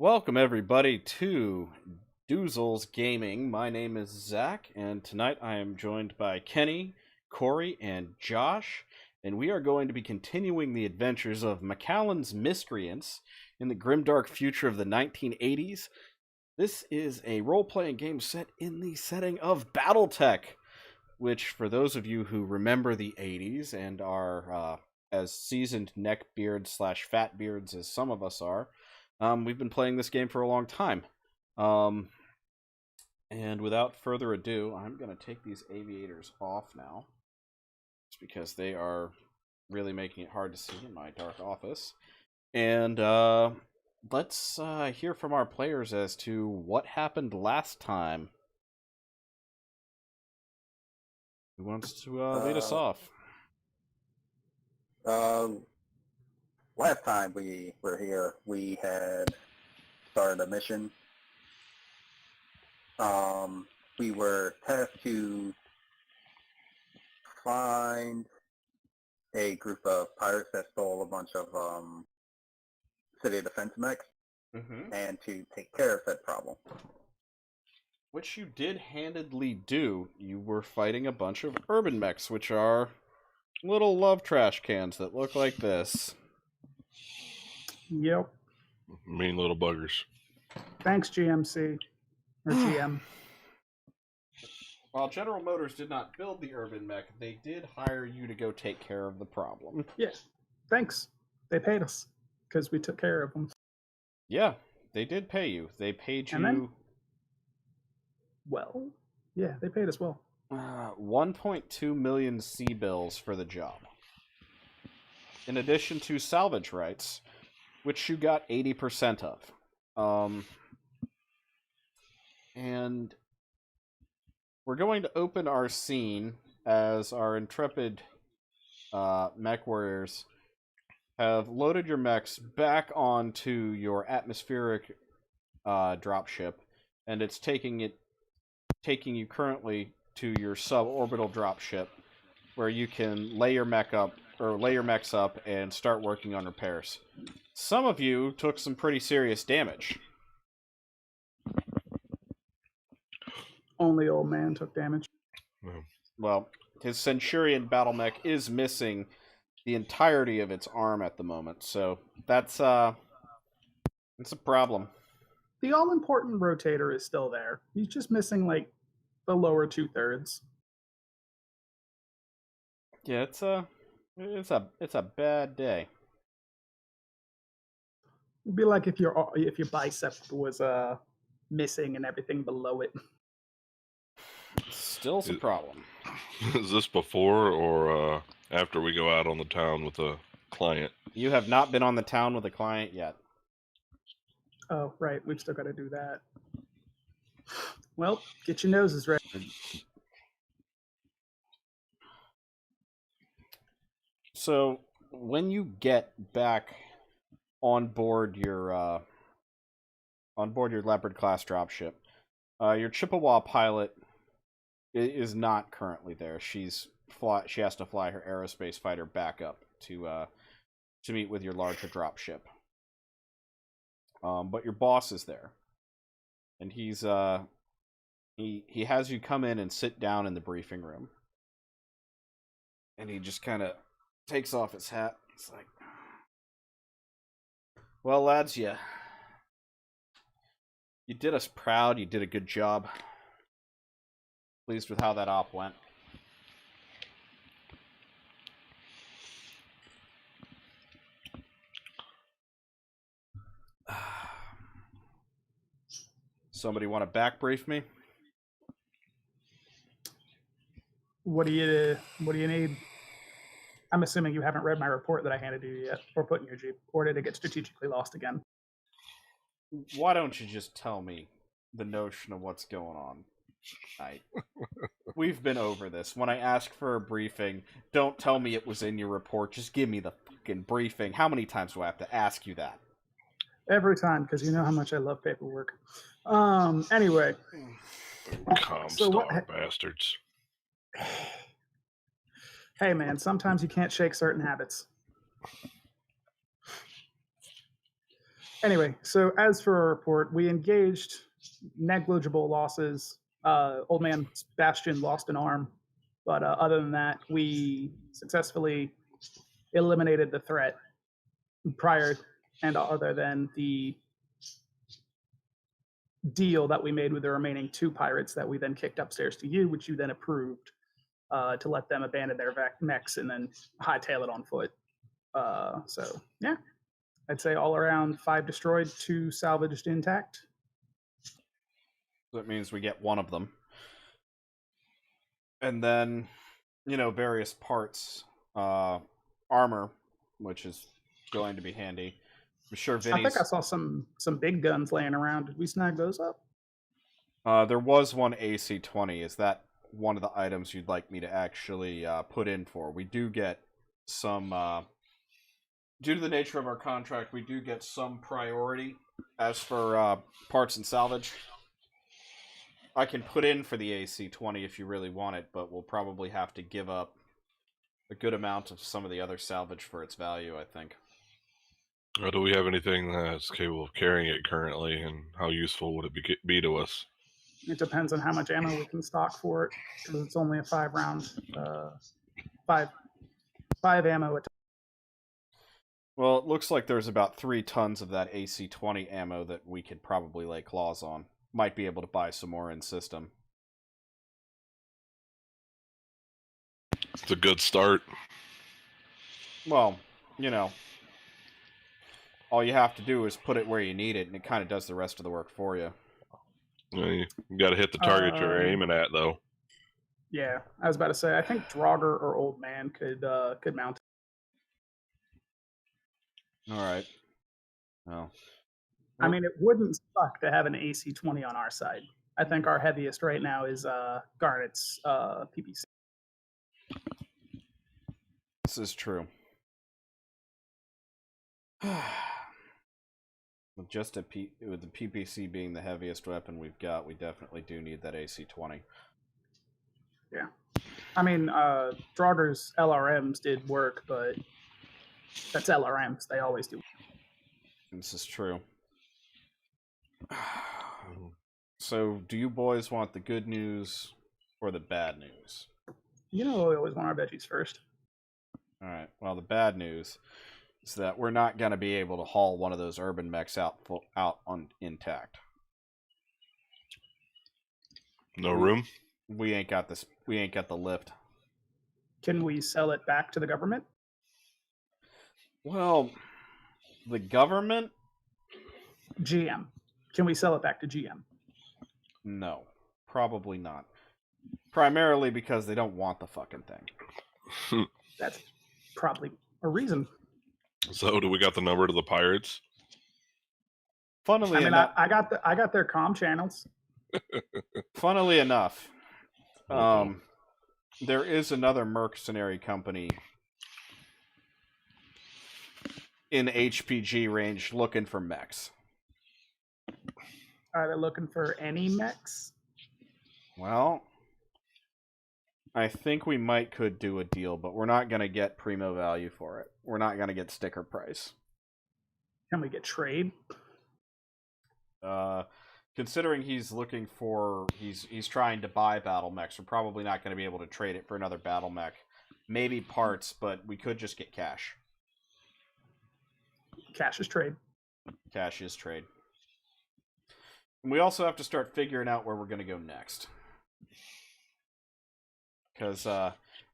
Welcome everybody to Doozles Gaming. My name is Zach, and tonight I am joined by Kenny, Corey, and Josh, and we are going to be continuing the adventures of MacAllen's Miscreants in the grimdark future of the 1980s. This is a role-playing game set in the setting of BattleTech, which, for those of you who remember the 80s and are as seasoned neckbeards/fat beards as some of us are, we've been playing this game for a long time. And without further ado, I'm going to take these aviators off now, just because they are really making it hard to see in my dark office. And let's hear from our players as to what happened last time. Who wants to lead us off? Last time we were here, we had started a mission. We were tasked to find a group of pirates that stole a bunch of city defense mechs and to take care of that problem. Which you did handedly do. You were fighting a bunch of urban mechs, which are little love trash cans that look like this. Yep. Mean little buggers. Thanks, GMC. Or GM. While General Motors did not build the urban mech, they did hire you to go take care of the problem. Yes. Thanks. They paid us because we took care of them. Yeah, they did pay you. They paid you... And then, well, yeah, they paid us well. 1.2 million C-bills for the job. In addition to salvage rights, which you got 80% of. And we're going to open our scene as our intrepid Mechwarriors have loaded your mechs back onto your atmospheric dropship, and it's taking you currently to your suborbital dropship, where you can lay your mechs up and start working on repairs. Some of you took some pretty serious damage. Only old man took damage. Well, his Centurion battle mech is missing the entirety of its arm at the moment, so it's a problem. The all-important rotator is still there. He's just missing, like, the lower 2/3. Yeah, it's a bad day. It'd be like if your bicep was missing and everything below it. Still a problem. Is this before or after we go out on the town with a client? You have not been on the town with a client yet. Oh, right. We've still got to do that. Well, get your noses ready. So, when you get back on board your Leopard class dropship, your Chippewa pilot is not currently there. She has to fly her aerospace fighter back up to meet with your larger dropship. But your boss is there, and he has you come in and sit down in the briefing room, and he just kind of takes off his hat. He's like, "Well, lads, you did us proud. You did a good job. Pleased with how that op went." Somebody want to back brief me? What do you need? I'm assuming you haven't read my report that I handed you yet, or put in your Jeep, or did it get strategically lost again? Why don't you just tell me the notion of what's going on? We've been over this. When I ask for a briefing, don't tell me it was in your report. Just give me the fucking briefing. How many times do I have to ask you that? Every time, because you know how much I love paperwork. Anyway. Comstar bastards. Hey, man, sometimes you can't shake certain habits. Anyway, so as for our report, we engaged negligible losses. Old man Bastion lost an arm, but other than that, we successfully eliminated the threat prior and other than the deal that we made with the remaining 2 pirates that we then kicked upstairs to you, which you then approved to let them abandon their mechs and then hightail it on foot. So, yeah, I'd say all around 5 destroyed, 2 salvaged intact. That means we get one of them. And then, various parts, armor, which is going to be handy. I'm sure Vinny's... I think I saw some big guns laying around. Did we snag those up? There was one AC-20. Is that one of the items you'd like me to actually put in for? We do get some... due to the nature of our contract, we do get some priority as for parts and salvage. I can put in for the AC-20 if you really want it, but we'll probably have to give up a good amount of some of the other salvage for its value, I think. Or do we have anything that's capable of carrying it currently, and how useful would it be to us? It depends on how much ammo we can stock for it, because it's only a 5-round, 5 ammo. Well, it looks like there's about 3 tons of that AC-20 ammo that we could probably lay claws on. Might be able to buy some more in system. It's a good start. Well, all you have to do is put it where you need it, and it kind of does the rest of the work for you. You got to hit the target you're aiming at, though. Yeah, I was about to say, I think Draugr or Old Man could mount it. All right. Well, I mean, it wouldn't suck to have an AC-20 on our side. I think our heaviest right now is Garnet's PPC. This is true. With the PPC being the heaviest weapon we've got, we definitely do need that AC-20. Yeah. I mean, Draugr's LRMs did work, but that's LRMs. They always do. This is true. So, do you boys want the good news or the bad news? We always want our veggies first. All right. Well, the bad news is that we're not going to be able to haul one of those urban mechs out intact. No room? We ain't got this. We ain't got the lift. Can we sell it back to the government? Well, the government? GM. Can we sell it back to GM? No, probably not. Primarily because they don't want the fucking thing. That's probably a reason. So, do we got the number to the pirates? Funnily enough, I got their comm channels. Funnily enough, there is another mercenary company in HPG range looking for mechs. Are they looking for any mechs? Well, I think we could do a deal, but we're not going to get primo value for it. We're not going to get sticker price. Can we get trade? Considering he's looking for, he's trying to buy battle mechs, we're probably not going to be able to trade it for another battle mech. Maybe parts, but we could just get cash. Cash is trade. Cash is trade. And we also have to start figuring out where we're going to go next. Because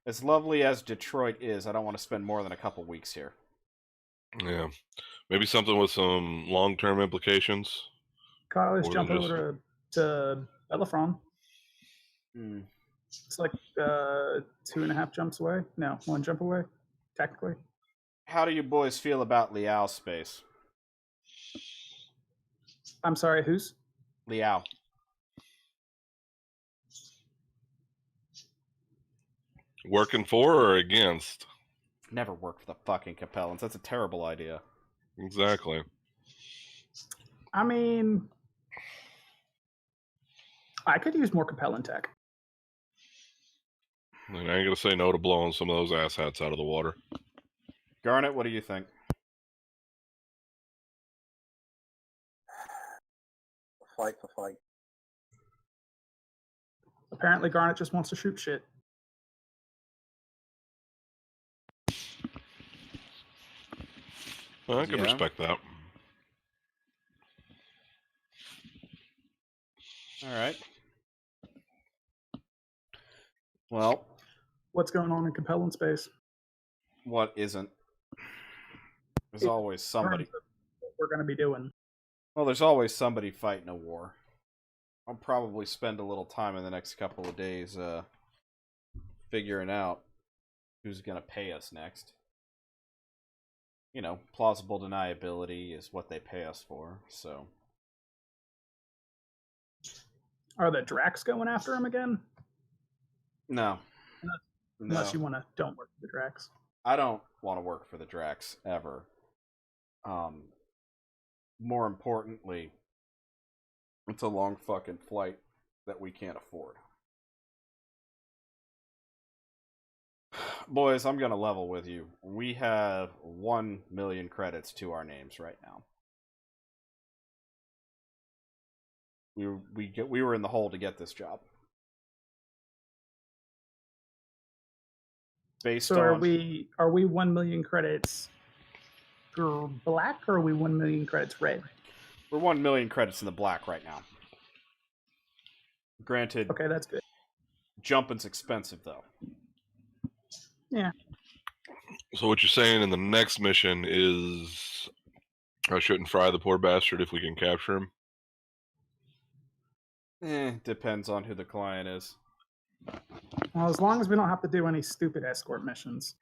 as lovely as Detroit is, I don't want to spend more than a couple weeks here. Yeah. Maybe something with some long-term implications. Kyle, let's jump over to Belafron. It's like 2.5 jumps away. No, 1 jump away, technically. How do you boys feel about Liao space? I'm sorry, who's? Liao. Working for or against? Never worked for the fucking Capellans. That's a terrible idea. Exactly. I mean, I could use more Capellan tech. I ain't going to say no to blowing some of those asshats out of the water. Garnet, what do you think? fight's a fight. Apparently, Garnet just wants to shoot shit. Well, I can respect that. All right. Well, what's going on in Compelling Space? What isn't? There's always somebody. What we're going to be doing. Well, there's always somebody fighting a war. I'll probably spend a little time in the next couple of days figuring out who's going to pay us next. You know, plausible deniability is what they pay us for, so. Are the Drax going after him again? No. Unless you want to don't work for the Drax. I don't want to work for the Drax, ever. More importantly, it's a long fucking flight that we can't afford. Boys, I'm going to level with you. We have 1 million credits to our names right now. We were in the hole to get this job. So are we 1 million credits for black, or are we 1 million credits red? We're 1 million credits in the black right now. Granted. Okay, that's good. Jumping's expensive, though. Yeah. So what you're saying in the next mission is I shouldn't fry the poor bastard if we can capture him? Depends on who the client is. Well, as long as we don't have to do any stupid escort missions.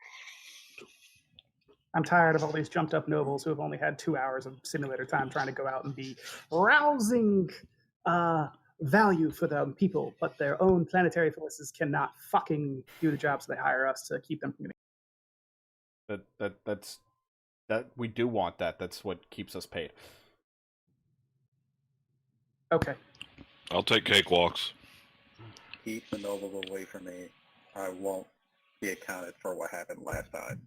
I'm tired of all these jumped up nobles who have only had 2 hours of simulator time trying to go out and be rousing value for the people, but their own planetary forces cannot fucking do the jobs they hire us to keep them from getting. That we do want that. That's what keeps us paid. Okay. I'll take cakewalks. Keep the nobles away from me. I won't be accounted for what happened last time.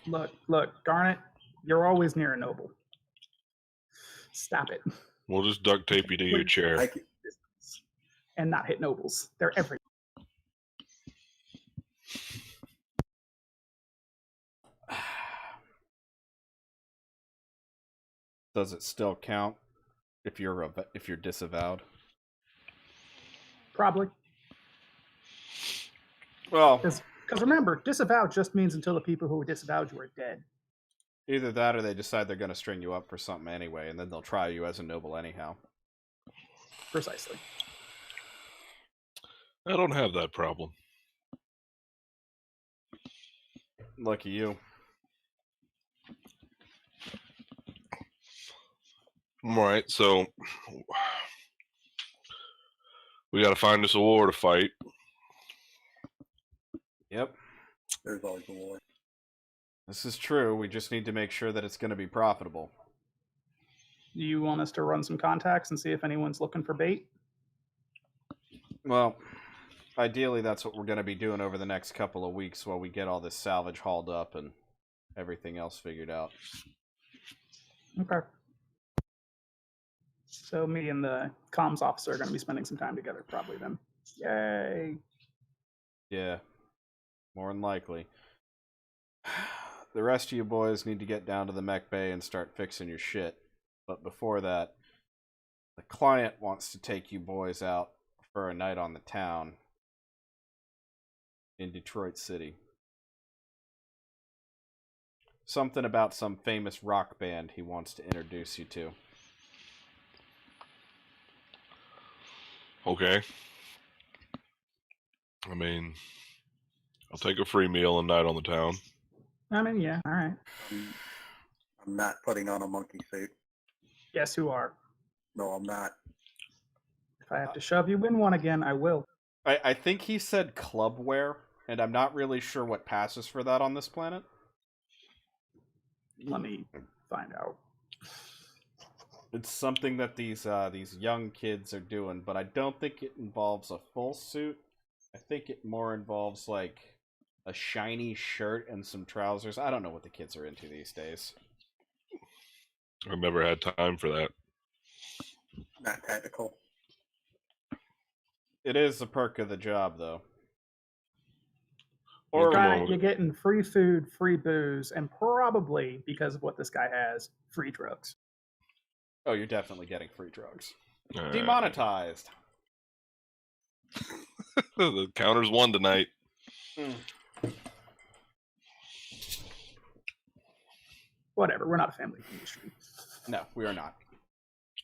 Look, Garnet, you're always near a noble. Stop it. We'll just duct tape you to your chair. And not hit nobles. They're everywhere. Does it still count if you're disavowed? Probably. Well, because remember, disavowed just means until the people who disavowed you are dead. Either that, or they decide they're going to string you up for something anyway, and then they'll try you as a noble anyhow. Precisely. I don't have that problem. Lucky you. All right, so we got to find us a war to fight. Yep. There's always a war. This is true. We just need to make sure that it's going to be profitable. You want us to run some contacts and see if anyone's looking for bait? Well, ideally that's what we're going to be doing over the next couple of weeks while we get all this salvage hauled up and everything else figured out. Okay. So me and the comms officer are going to be spending some time together probably then. Yay! Yeah, more than likely. The rest of you boys need to get down to the mech bay and start fixing your shit. But before that, the client wants to take you boys out for a night on the town in Detroit City. Something about some famous rock band he wants to introduce you to. Okay. I mean, I'll take a free meal and night on the town. I mean, yeah, all right. I'm not putting on a monkey suit. Yes, you are. No, I'm not. If I have to shove you in one again, I will. I think he said club wear, and I'm not really sure what passes for that on this planet. Let me find out. It's something that these young kids are doing, but I don't think it involves a full suit. I think it more involves like a shiny shirt and some trousers. I don't know what the kids are into these days. I've never had time for that. Not tactical. It is a perk of the job, though. Or Right, you're getting free food, free booze, and probably, because of what this guy has, free drugs. Oh, you're definitely getting free drugs. Alright. Demonetized. The counter's 1 tonight. Whatever, we're not a family industry. No, we are not.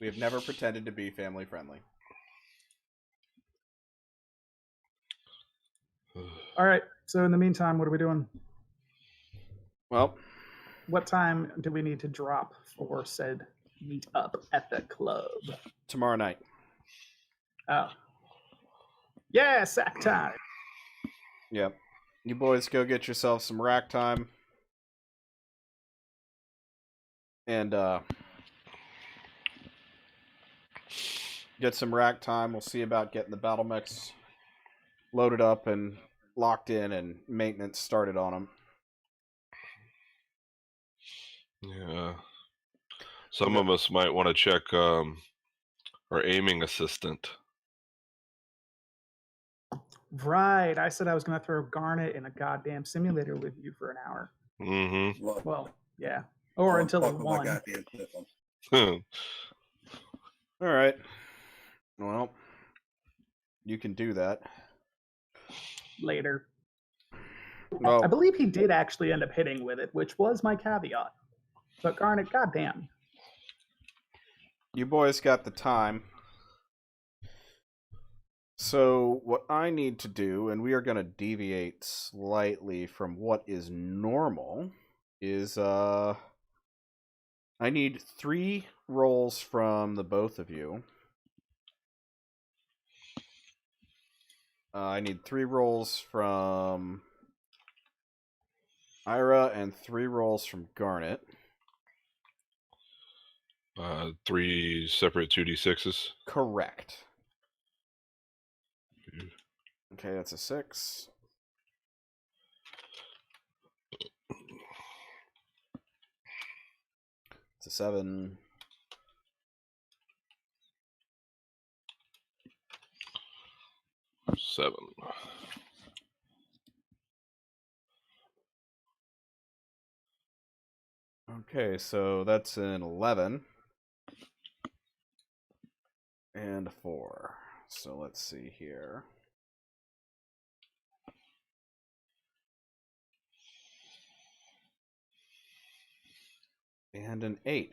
We have never pretended to be family friendly. All right, so in the meantime, what are we doing? Well, what time do we need to drop for said meet up at the club? Tomorrow night. Oh. Yeah, sack time. Yep. You boys go get yourself some rack time. And get some rack time. We'll see about getting the battle mechs loaded up and locked in and maintenance started on them. Yeah. Some of us might want to check our aiming assistant. Right. I said I was going to throw Garnet in a goddamn simulator with you for an hour. Mm-hmm. Well, yeah. Or until he won. All right. Well, you can do that. Later. Well, I believe he did actually end up hitting with it, which was my caveat. But Garnet, goddamn. You boys got the time. So what I need to do, and we are going to deviate slightly from what is normal, is I need 3 rolls from the both of you. I need 3 rolls from Ira and 3 rolls from Garnet. 3 separate 2d6s? Correct. Okay, that's a 6. It's a 7. Seven. Okay, so that's an 11. And a 4. So let's see here. And an 8.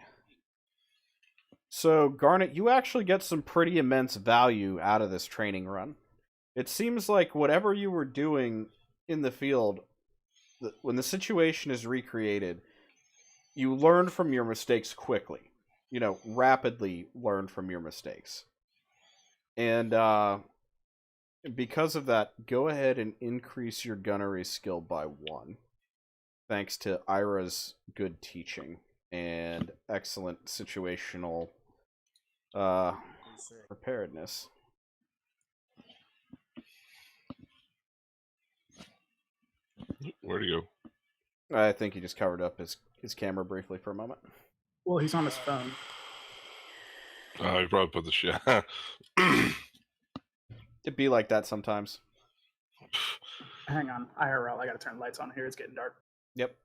So, Garnet, you actually get some pretty immense value out of this training run. It seems like whatever you were doing in the field, when the situation is recreated, you learn from your mistakes quickly. You know, rapidly learn from your mistakes. And because of that, go ahead and increase your gunnery skill by 1. Thanks to Ira's good teaching and excellent situational preparedness. Where'd he go? I think he just covered up his camera briefly for a moment. Well, he's on his phone. He probably put the shit. It'd be like that sometimes. Hang on, IRL. I gotta turn the lights on here. It's getting dark. Yep.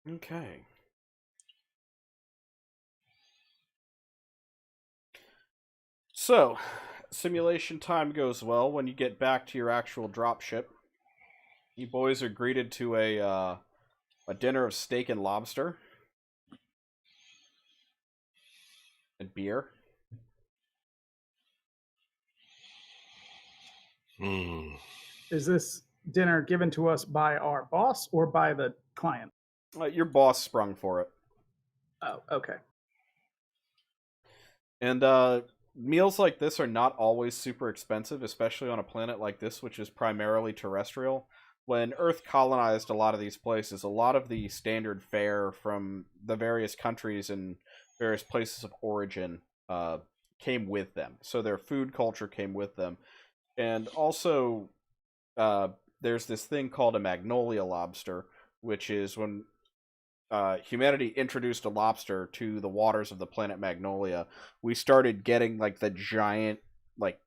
Okay. So, simulation time goes well. When you get back to your actual dropship, you boys are greeted to a dinner of steak and lobster and beer. Is this dinner given to us by our boss or by the client? Your boss sprung for it. Oh, okay. And meals like this are not always super expensive, especially on a planet like this, which is primarily terrestrial. When Earth colonized a lot of these places, a lot of the standard fare from the various countries and various places of origin came with them. So their food culture came with them. And also, there's this thing called a magnolia lobster, which is when humanity introduced a lobster to the waters of the planet Magnolia, we started getting like the giant, like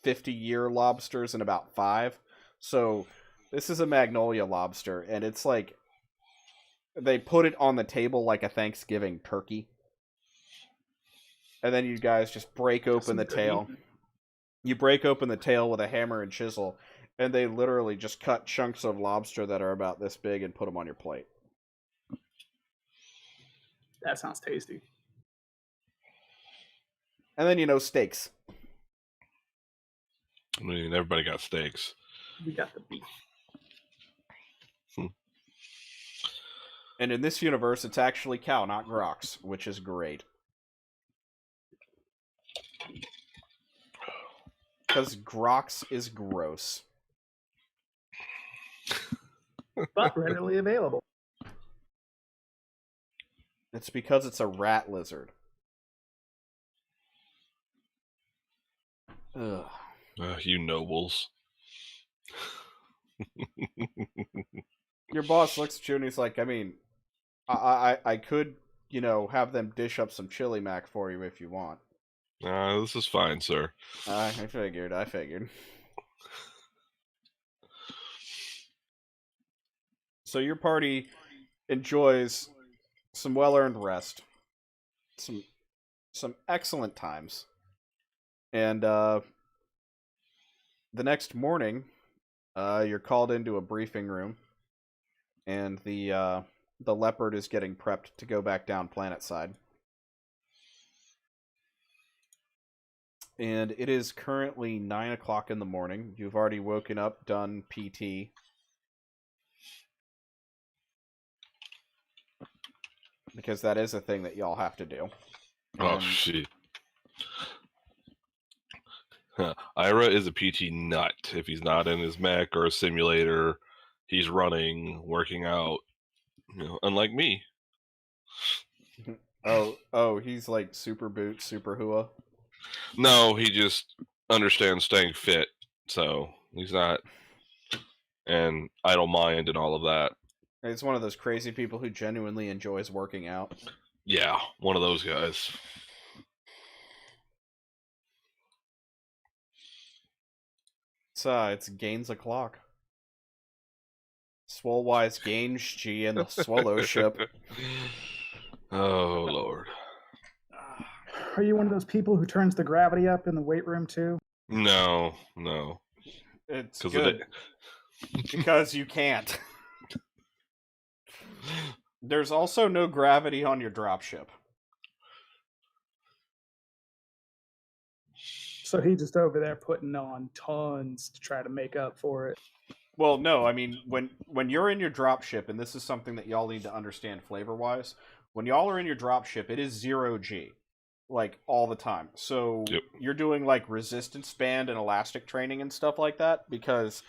50-year lobsters in about 5. So this is a Magnolia lobster, and it's like they put it on the table like a Thanksgiving turkey. And then you guys just break open the tail. You break open the tail with a hammer and chisel, and they literally just cut chunks of lobster that are about this big and put them on your plate. That sounds tasty. And then, steaks. I mean, everybody got steaks. We got the beef. And in this universe, it's actually cow, not grox, which is great. Because grox is gross. But readily available. It's because it's a rat lizard. Ugh. You nobles. Your boss looks at you and he's like, I mean, I could, have them dish up some chili mac for you if you want. This is fine, sir. I figured. So your party enjoys some well-earned rest, some excellent times, and the next morning, you're called into a briefing room, and the leopard is getting prepped to go back down planet side. And it is currently 9 o'clock in the morning. You've already woken up, done PT. Because that is a thing that y'all have to do. Oh, shit. Ira is a PT nut. If he's not in his mech or a simulator, he's running, working out. Unlike me. Oh, he's like super boot, super hua. No, he just understands staying fit, so he's not an idle mind and all of that. He's one of those crazy people who genuinely enjoys working out. Yeah, one of those guys. It's Gaines o'clock. Swolewise Gaines G and the Swallow ship. Oh, Lord. Are you one of those people who turns the gravity up in the weight room too? No. It's good. Because you can't. There's also no gravity on your dropship. So he's just over there putting on tons to try to make up for it. Well, no, I mean, when you're in your dropship, and this is something that y'all need to understand flavor-wise, when y'all are in your dropship, it is 0G. Like, all the time. So, You're doing, like, resistance band and elastic training and stuff like that, because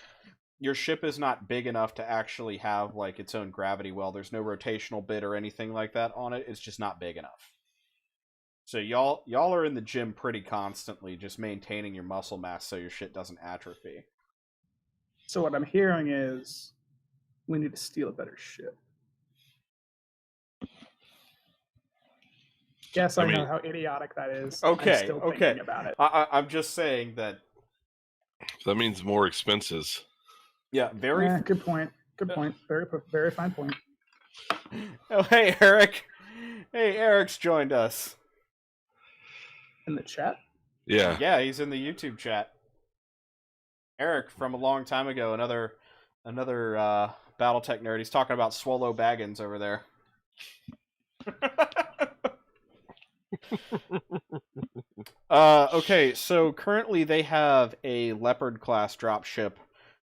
your ship is not big enough to actually have, like, its own gravity well. There's no rotational bit or anything like that on it. It's just not big enough. So y'all are in the gym pretty constantly, just maintaining your muscle mass so your shit doesn't atrophy. So what I'm hearing is we need to steal a better ship. Guess I know how idiotic that is. Okay, I'm still thinking about it. I'm just saying that. That means more expenses. Yeah, very. Good point. Good point. Very fine point. Oh, hey, Eric. Hey, Eric's joined us. In the chat? Yeah. Yeah, he's in the YouTube chat. Eric from a long time ago, another BattleTech nerd. He's talking about Swallow Baggins over there. Okay, so currently they have a Leopard class dropship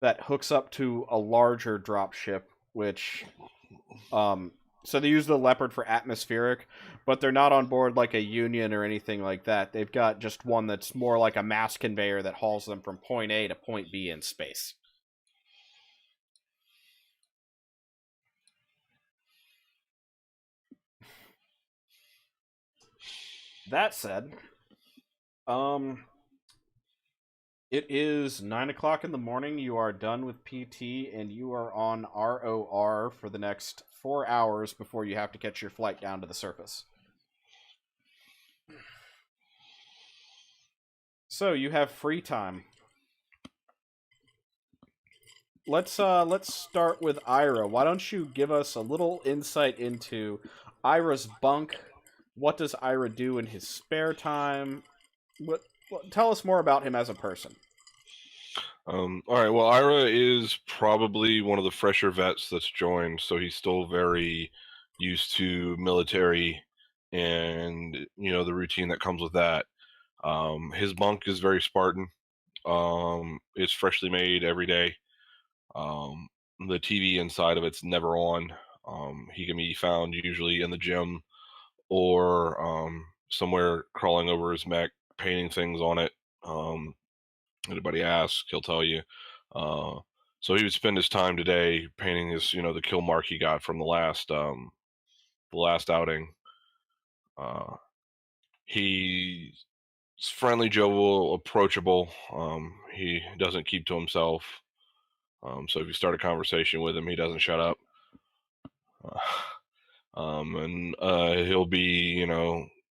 that hooks up to a larger dropship, which So they use the Leopard for atmospheric, but they're not on board like a Union or anything like that. They've got just one that's more like a mass conveyor that hauls them from point A to point B in space. That said, it is 9 o'clock in the morning. You are done with PT, and you are on ROR for the next 4 hours before you have to catch your flight down to the surface. So you have free time. Let's start with Ira. Why don't you give us a little insight into Ira's bunk? What does Ira do in his spare time? Tell us more about him as a person. All right. Well, Ira is probably one of the fresher vets that's joined, so he's still very used to military and the routine that comes with that. His bunk is very Spartan. It's freshly made every day. The TV inside of it's never on. He can be found usually in the gym or somewhere crawling over his mech, painting things on it. Anybody asks, he'll tell you. So he would spend his time today painting his, the kill mark he got from the last outing. He's friendly, jovial, approachable. He doesn't keep to himself. So if you start a conversation with him, he doesn't shut up. And he'll be,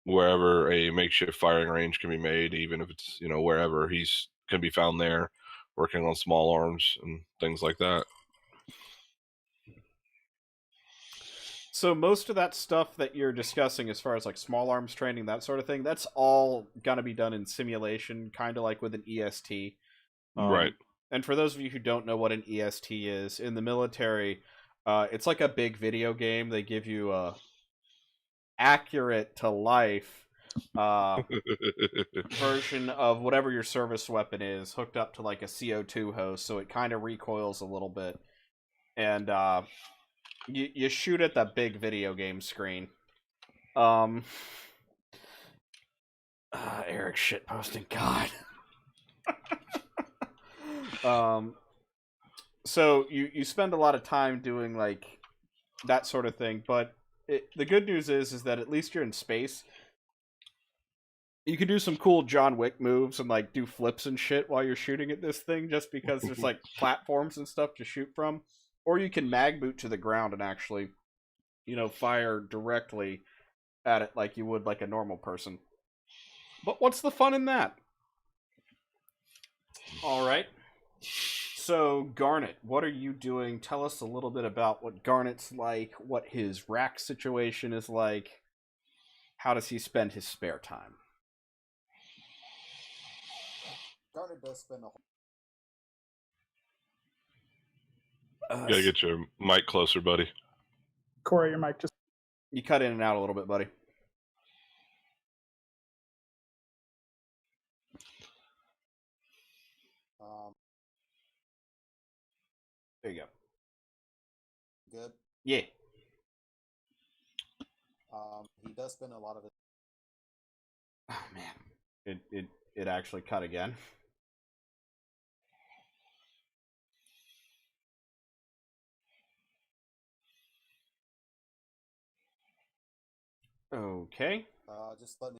wherever a makeshift firing range can be made, even if it's, wherever he's can be found there, working on small arms and things like that. So most of that stuff that you're discussing as far as like small arms training, that sort of thing, that's all gonna be done in simulation, kind of like with an EST. Right. And for those of you who don't know what an EST is, in the military, it's like a big video game. They give you a accurate to life version of whatever your service weapon is, hooked up to like a CO2 hose, so it kind of recoils a little bit. And you shoot at the big video game screen. Eric shitposting, God. So you spend a lot of time doing like that sort of thing, but the good news is that at least you're in space. You can do some cool John Wick moves and like do flips and shit while you're shooting at this thing, just because there's like platforms and stuff to shoot from. Or you can mag boot to the ground and actually, fire directly at it like you would like a normal person. But what's the fun in that? All right. So, Garnet, what are you doing? Tell us a little bit about what Garnet's like, what his rack situation is like. How does he spend his spare time? Garnet does spend a whole... You gotta get your mic closer, buddy. Corey, your mic just... You cut in and out a little bit, buddy. There you go. Good. Yeah. He does spend a lot of it. Oh man, it actually cut again. Okay. Just let me...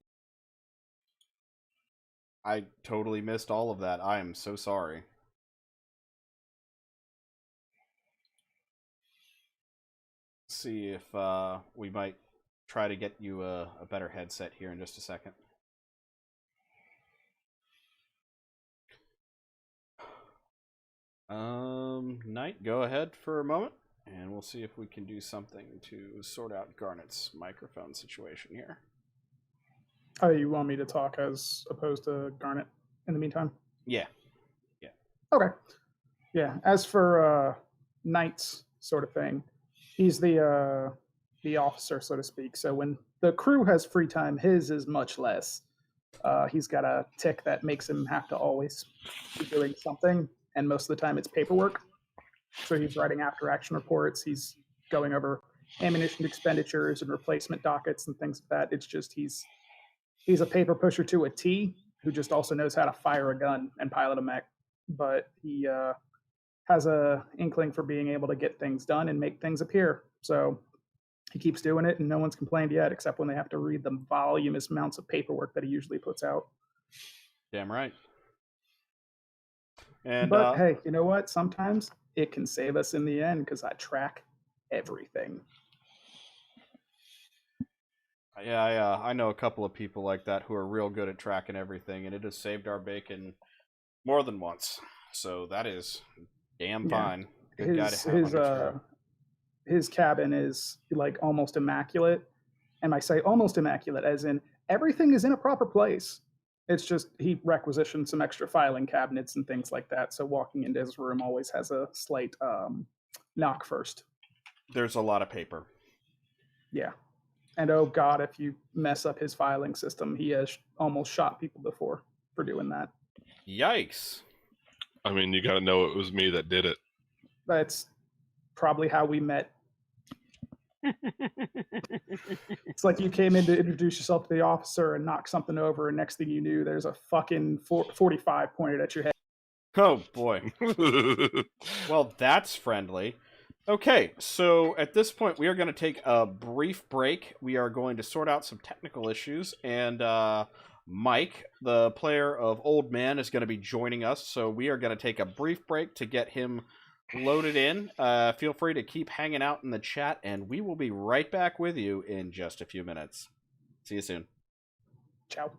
I totally missed all of that. I am so sorry. See if we might try to get you a better headset here in just a second. Knight, go ahead for a moment, and we'll see if we can do something to sort out Garnet's microphone situation here. Oh, you want me to talk as opposed to Garnet in the meantime? Yeah. Okay. Yeah. As for Knight's sort of thing, he's the officer, so to speak. So when the crew has free time, his is much less. He's got a tick that makes him have to always be doing something, and most of the time it's paperwork. So he's writing after action reports. He's going over ammunition expenditures and replacement dockets and things like that. It's just he's a paper pusher to a T who just also knows how to fire a gun and pilot a mech. But he has a inkling for being able to get things done and make things appear. So he keeps doing it, and no one's complained yet, except when they have to read the voluminous amounts of paperwork that he usually puts out. Damn right. And but hey, you know what? Sometimes it can save us in the end because I track everything. Yeah, I know a couple of people like that who are real good at tracking everything, and it has saved our bacon more than once. So that is damn fine. Good guy to have on your crew. His cabin is like almost immaculate, and I say almost immaculate as in everything is in a proper place. It's just he requisitioned some extra filing cabinets and things like that. So walking into his room always has a slight knock first. There's a lot of paper. Yeah. And oh God, if you mess up his filing system, he has almost shot people before for doing that. Yikes. I mean, you got to know it was me that did it. That's probably how we met. It's like you came in to introduce yourself to the officer and knock something over, and next thing you knew, there's a fucking 45 pointed at your head. Oh, boy. Well, that's friendly. Okay, so at this point, we are going to take a brief break. We are going to sort out some technical issues, and Mike, the player of Old Man, is going to be joining us, so we are going to take a brief break to get him loaded in. Feel free to keep hanging out in the chat, and we will be right back with you in just a few minutes. See you soon. Ciao.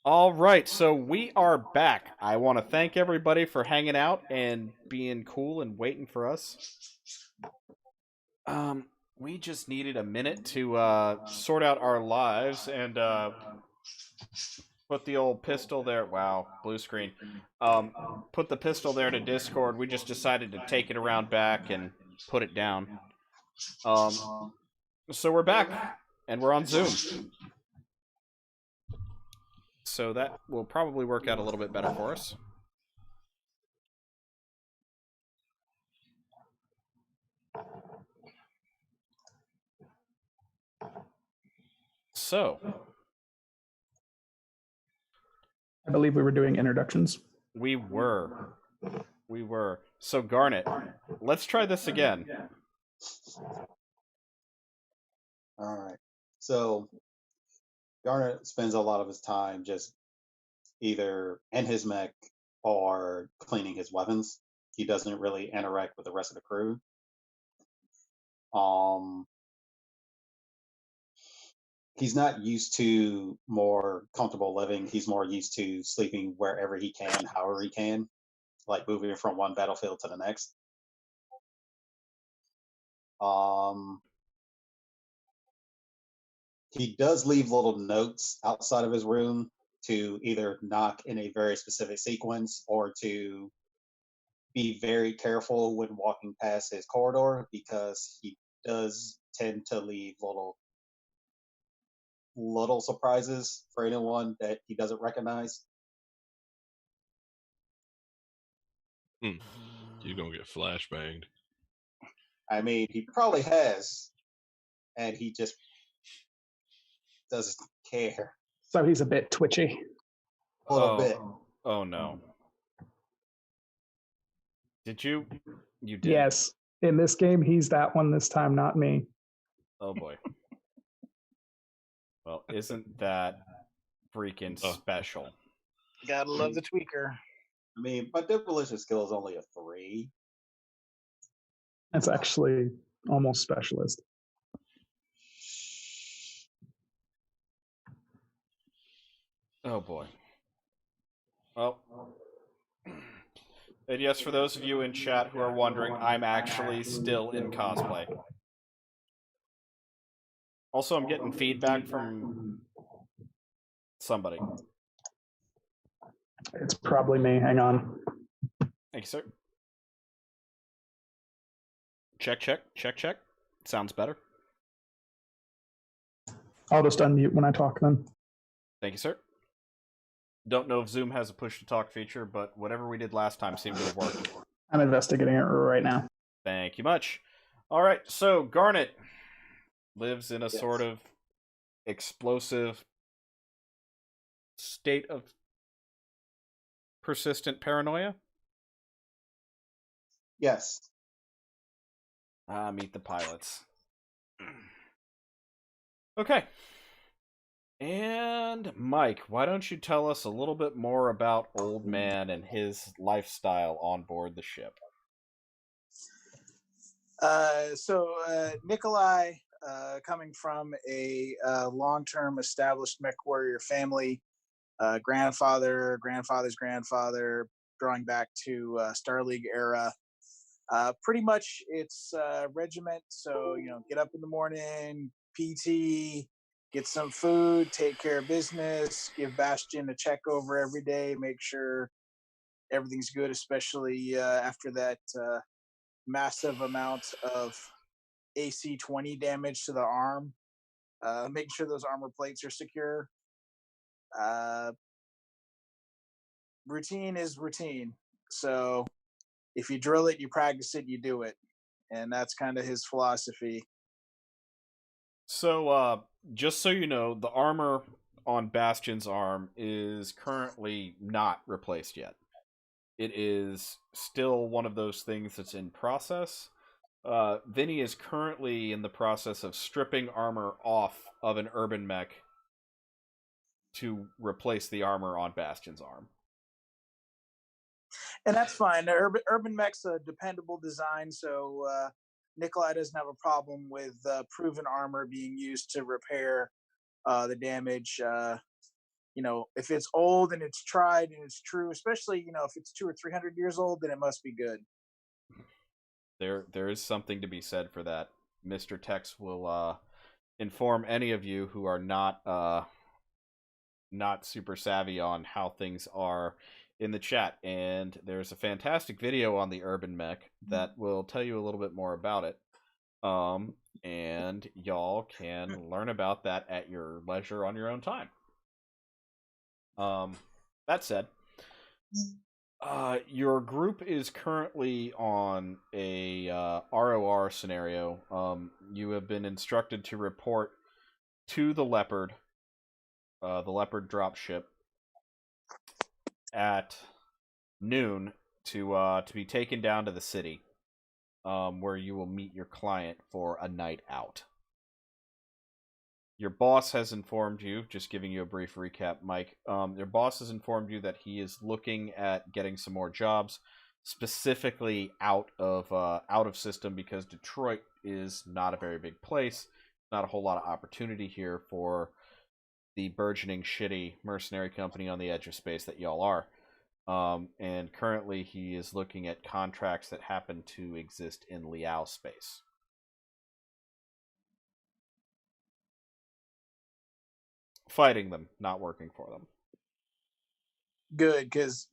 All right, so we are back. I want to thank everybody for hanging out and being cool and waiting for us. We just needed a minute to sort out our lives and put the old pistol there. Wow, blue screen. Put the pistol there to Discord. We just decided to take it around back and put it down. So we're back, and we're on Zoom. So that will probably work out a little bit better for us. So, I believe we were doing introductions. We were. So, Garnet, let's try this again. All right. So Garnet spends a lot of his time just either in his mech or cleaning his weapons. He doesn't really interact with the rest of the crew. He's not used to more comfortable living. He's more used to sleeping wherever he can, however he can, like moving from one battlefield to the next. He does leave little notes outside of his room to either knock in a very specific sequence or to be very careful when walking past his corridor, because he does tend to leave little surprises for anyone that he doesn't recognize. You're gonna get flashbanged. I mean, he probably has, and he just doesn't care. So he's a bit twitchy. A little bit. Oh no. Did you? You did. Yes. In this game, he's that one this time, not me. Oh boy. Well, isn't that freaking special? Gotta love the tweaker. I mean, my demolition skill is only a 3. That's actually almost specialist. Oh boy. Well, and yes, for those of you in chat who are wondering, I'm actually still in cosplay. Also, I'm getting feedback from somebody. It's probably me. Hang on. Thank you, sir. Check. Sounds better. I'll just unmute when I talk then. Thank you, sir. Don't know if Zoom has a push-to-talk feature, but whatever we did last time seemed to have worked. I'm investigating it right now. Thank you much. All right, so Garnet lives in a sort of explosive state of persistent paranoia. Yes. Meet the pilots. Okay. And Mike, why don't you tell us a little bit more about Old Man and his lifestyle on board the ship? Nikolai, coming from a long-term established Mechwarrior family, grandfather's grandfather, drawing back to Star League era. Pretty much it's regiment, so get up in the morning, PT, get some food, take care of business, give Bastion a check over every day, make sure everything's good, especially after that massive amount of AC 20 damage to the arm. Making sure those armor plates are secure. Routine is routine. So if you drill it, you practice it, you do it. And that's kind of his philosophy. So, just so you know, the armor on Bastion's arm is currently not replaced yet. It is still one of those things that's in process. Vinny is currently in the process of stripping armor off of an urban mech to replace the armor on Bastion's arm. And that's fine. Urban Mech's a dependable design, so Nikolai doesn't have a problem with proven armor being used to repair the damage. if it's old and it's tried and it's true, especially, if it's 200 or 300 years old, then it must be good. There is something to be said for that. Mr. Tex will inform any of you who are not super savvy on how things are in the chat, and there's a fantastic video on the Urban Mech that will tell you a little bit more about it. And y'all can learn about that at your leisure on your own time. That said, your group is currently on a ROR scenario. You have been instructed to report to the Leopard dropship at noon to be taken down to the city, where you will meet your client for a night out. Your boss has informed you, just giving you a brief recap, Mike, your boss has informed you that he is looking at getting some more jobs, specifically out of system, because Detroit is not a very big place. Not a whole lot of opportunity here for the burgeoning shitty mercenary company on the edge of space that y'all are. And currently he is looking at contracts that happen to exist in Liao space. Fighting them, not working for them. Good, because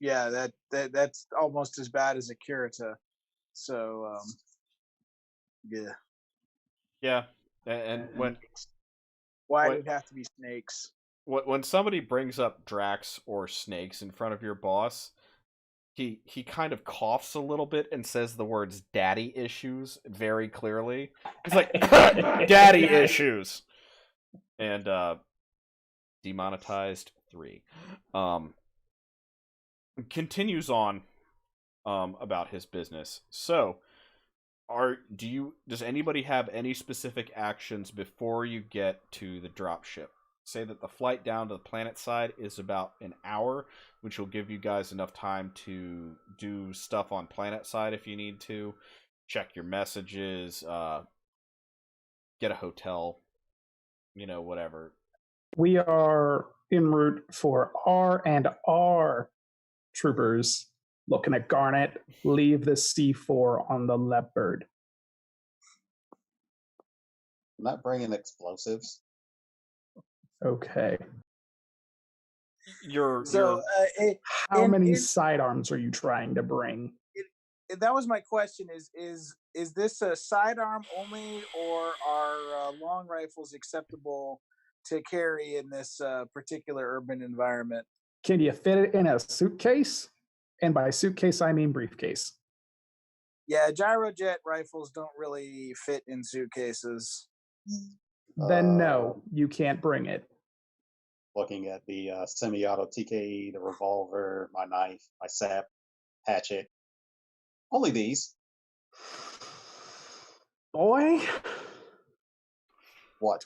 that's almost as bad as Akirita. So yeah, and when why did it have to be snakes? When somebody brings up Drax or snakes in front of your boss, he kind of coughs a little bit and says the words "daddy issues" very clearly. He's like, "Daddy issues," and demonetized 3. Continues on about his business. So, does anybody have any specific actions before you get to the dropship? Say that the flight down to the planet side is about an hour, which will give you guys enough time to do stuff on planet side if you need to, check your messages, get a hotel, whatever. We are en route for R&R troopers looking at Garnet. Leave the C4 on the Leopard. I'm not bringing explosives. Okay. How many sidearms are you trying to bring? That was my question. Is this a sidearm only, or are long rifles acceptable to carry in this particular urban environment? Can you fit it in a suitcase? And by suitcase, I mean briefcase. Yeah, gyrojet rifles don't really fit in suitcases. Then no, you can't bring it. Looking at the semi-auto TKE, the revolver, my knife, my sap, hatchet. Only these. Boy. What?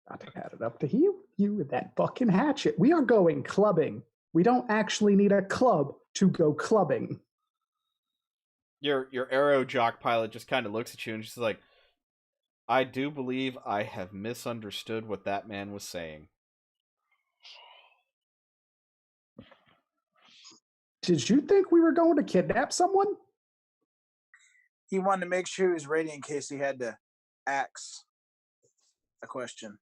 Not to add it up to you with that fucking hatchet. We are going clubbing. We don't actually need a club to go clubbing. Your aero jock pilot just kind of looks at you and she's like, I do believe I have misunderstood what that man was saying. Did you think we were going to kidnap someone? He wanted to make sure he was ready in case he had to ask a question.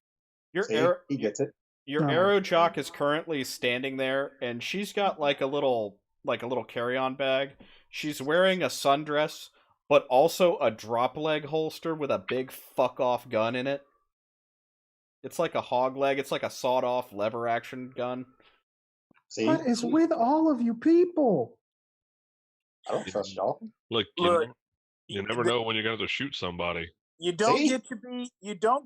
He gets it. Your aero jock is currently standing there, and she's got like a little carry-on bag. She's wearing a sundress, but also a drop leg holster with a big fuck-off gun in it. It's like a hog leg. It's like a sawed-off lever-action gun. See? What is with all of you people? I don't trust y'all. Look, you never know when you're going to shoot somebody. You don't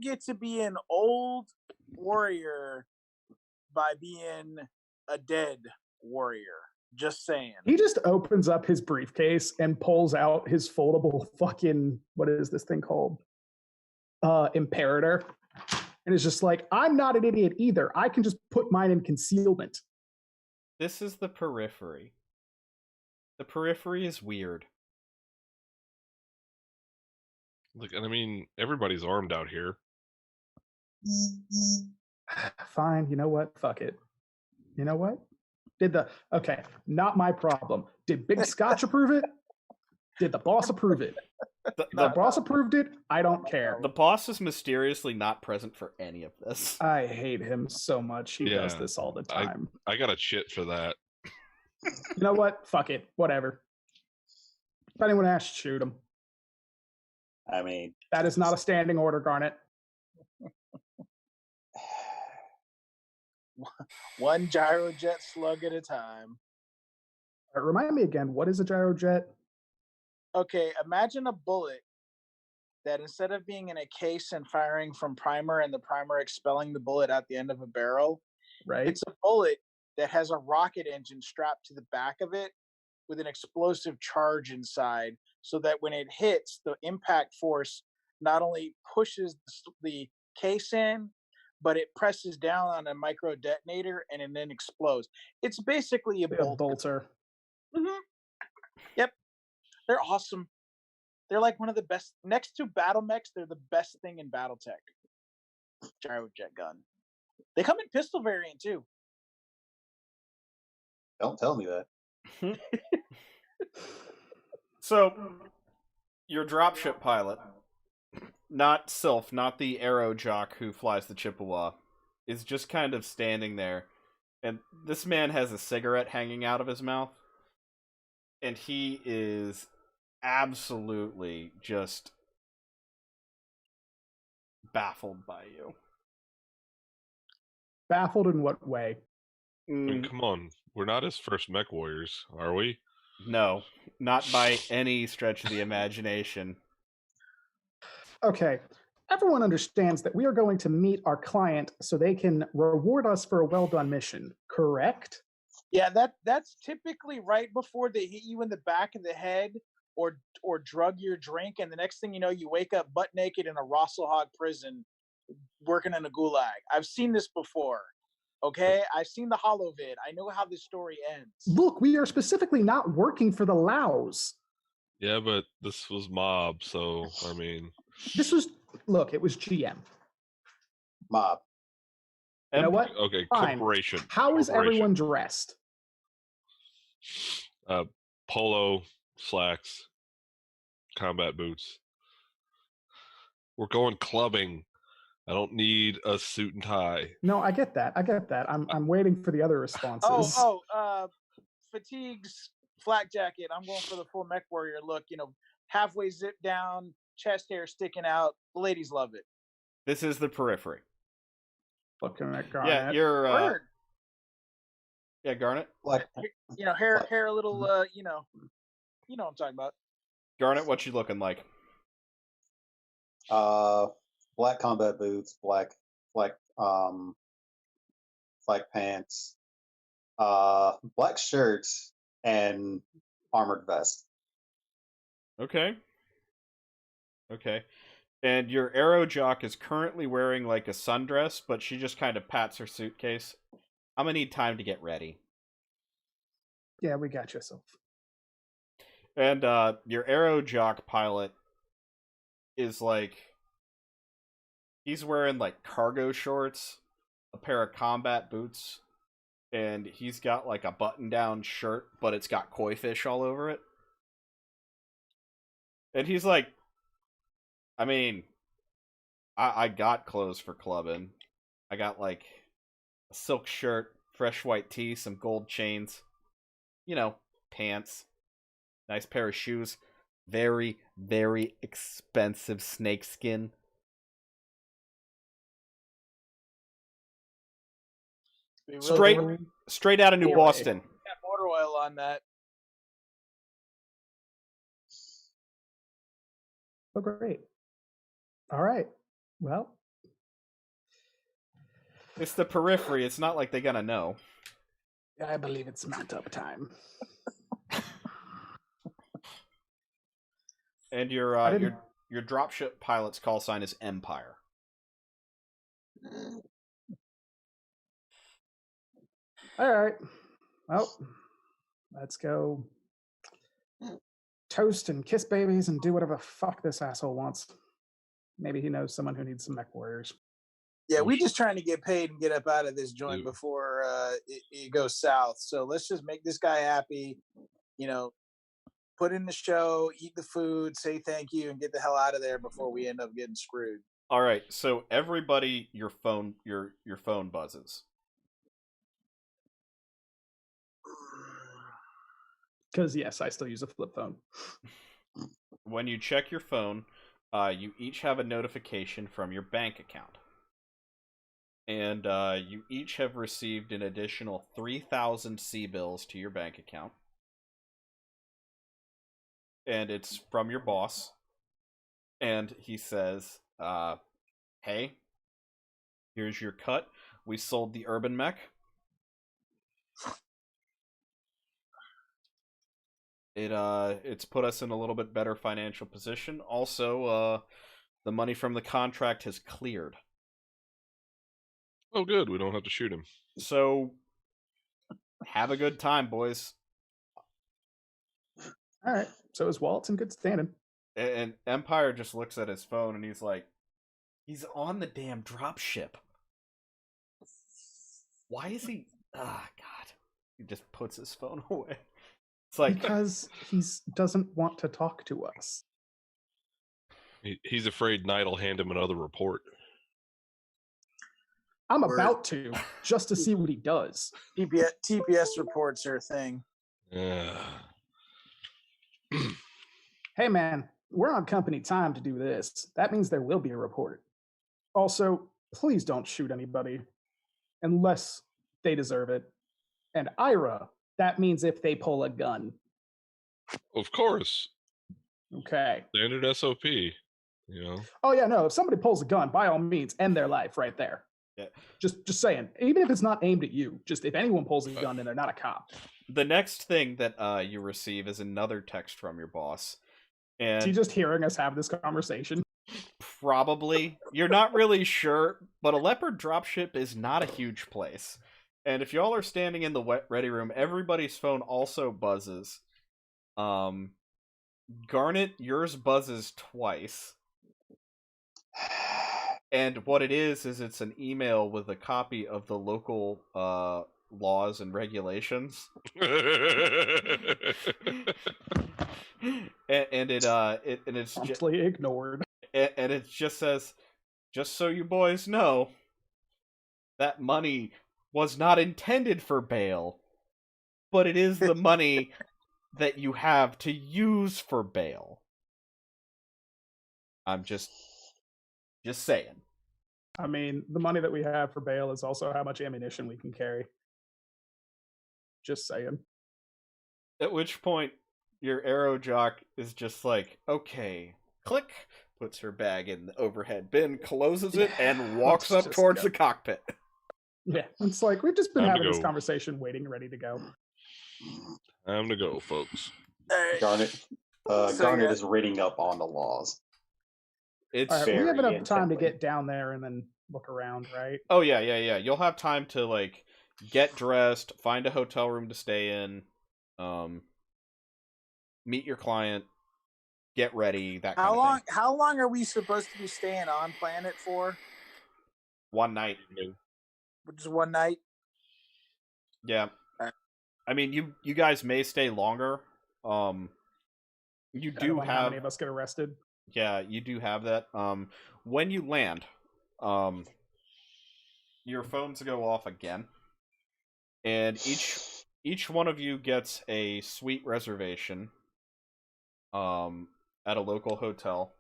get to be an old warrior by being a dead warrior. Just saying. He just opens up his briefcase and pulls out his foldable fucking, what is this thing called? Imperator. And it's just like, I'm not an idiot either. I can just put mine in concealment. This is the periphery. The periphery is weird. Look, and I mean, everybody's armed out here. Fine, you know what? Fuck it. You know what? Okay, not my problem. Did Big Scotch approve it? Did the boss approve it? The boss approved it? I don't care. The boss is mysteriously not present for any of this. I hate him so much. He does this all the time. I got a chit for that. You know what? Fuck it. Whatever. If anyone asks, shoot him. I mean, that is not a standing order, Garnet. One gyrojet slug at a time. Remind me again, what is a gyrojet? Okay, imagine a bullet that instead of being in a case and firing from primer and the primer expelling the bullet at the end of a barrel, right? It's a bullet that has a rocket engine strapped to the back of it with an explosive charge inside, so that when it hits, the impact force not only pushes the case in, but it presses down on a micro detonator and it then explodes. It's basically a bolter. Mm-hmm. Yep. They're awesome. They're like one of the best. Next to battle mechs, they're the best thing in BattleTech. Gyrojet gun. They come in pistol variant too. Don't tell me that. So, your dropship pilot, not Sylph, not the arrow jock who flies the Chippewa, is just kind of standing there. And this man has a cigarette hanging out of his mouth. And he is absolutely just baffled by you. Baffled in what way? I mean, come on. We're not his first mech warriors, are we? No, not by any stretch of the imagination. Okay. Everyone understands that we are going to meet our client so they can reward us for a well-done mission, correct? Yeah, that's typically right before they hit you in the back of the head or drug your drink, and the next thing you know, you wake up butt naked in a Rosselhog prison working in a gulag. I've seen this before. Okay, I've seen the holo vid. I know how this story ends. Look, we are specifically not working for the Laos. Yeah, but this was mob, so I mean, it was GM. Mob. You know what? Okay, fine. corporation. How is everyone dressed? Polo, slacks, combat boots. We're going clubbing. I don't need a suit and tie. No, I get that. I'm waiting for the other responses. Fatigues, flak jacket. I'm going for the full Mechwarrior look. You know, halfway zipped down, chest hair sticking out. The ladies love it. This is the periphery. Looking at Garnet. Yeah, you're. Yeah, Garnet. Like, you know, hair a little. You know what I'm talking about. Garnet, what you looking like? Black combat boots, black pants, black shirts, and armored vest. Okay. And your arrow jock is currently wearing like a sundress, but she just kind of pats her suitcase. I'm gonna need time to get ready. Yeah, we got yourself. And your arrow jock pilot is like, he's wearing like cargo shorts, a pair of combat boots, and he's got like a button-down shirt, but it's got koi fish all over it. And he's like, I mean, I got clothes for clubbing. I got like a silk shirt, fresh white tee, some gold chains, you know, pants, nice pair of shoes, very, very expensive snakeskin. Straight out of New Boston. Got motor oil on that. Oh, great. All right. Well, it's the periphery. It's not like they're gonna know. I believe it's mount up time. And your dropship pilot's call sign is Empire. All right. Well, let's go toast and kiss babies and do whatever the fuck this asshole wants. Maybe he knows someone who needs some mech warriors. Yeah, we just trying to get paid and get up out of this joint before it goes south. So let's just make this guy happy. Put in the show, eat the food, say thank you, and get the hell out of there before we end up getting screwed. All right, so everybody, your phone buzzes. Because yes, I still use a flip phone. When you check your phone, you each have a notification from your bank account. And you each have received an additional 3,000 C-bills to your bank account. And it's from your boss. And he says, hey, here's your cut. We sold the Urban Mech. It's put us in a little bit better financial position. Also, the money from the contract has cleared. Oh, good. We don't have to shoot him. So, have a good time, boys. All right. So his wallet's in good standing. And Empire just looks at his phone and he's like, he's on the damn dropship. Why is he... Ah, God. He just puts his phone away. It's like... Because he doesn't want to talk to us. He's afraid Knight will hand him another report. I'm about to, just to see what he does. TPS reports are a thing. Hey, man, we're on company time to do this. That means there will be a report. Also, please don't shoot anybody unless they deserve it. And Ira, that means if they pull a gun. Of course. Okay. Standard SOP, Oh, yeah, no, if somebody pulls a gun, by all means, end their life right there. Yeah. Just saying, even if it's not aimed at you, just if anyone pulls a gun and they're not a cop. The next thing that you receive is another text from your boss. And is he just hearing us have this conversation? Probably. You're not really sure, but a Leopard dropship is not a huge place. And if y'all are standing in the wet ready room, everybody's phone also buzzes. Garnet, yours buzzes twice. And what it is it's an email with a copy of the local laws and regulations. and it's promptly ignored. And it just says, just so you boys know, that money was not intended for bail, but it is the money that you have to use for bail. I'm just saying. I mean, the money that we have for bail is also how much ammunition we can carry. Just saying. At which point, your arrow jock is just like, okay, click, puts her bag in the overhead bin, closes it, and walks up towards the cockpit. Yeah, it's like, we've just been having this conversation, waiting, ready to go. Time to go, folks. Garnet is reading up on the laws. It's right, we have enough time to get down there and then look around, right? Oh, yeah. You'll have time to, like, get dressed, find a hotel room to stay in, meet your client, get ready, that kind of thing. How long are we supposed to be staying on planet for? 1 night. Just 1 night? Yeah. I mean, you guys may stay longer. You do have... How many of us get arrested? Yeah, you do have that. When you land, your phones go off again, and each one of you gets a suite reservation at a local hotel,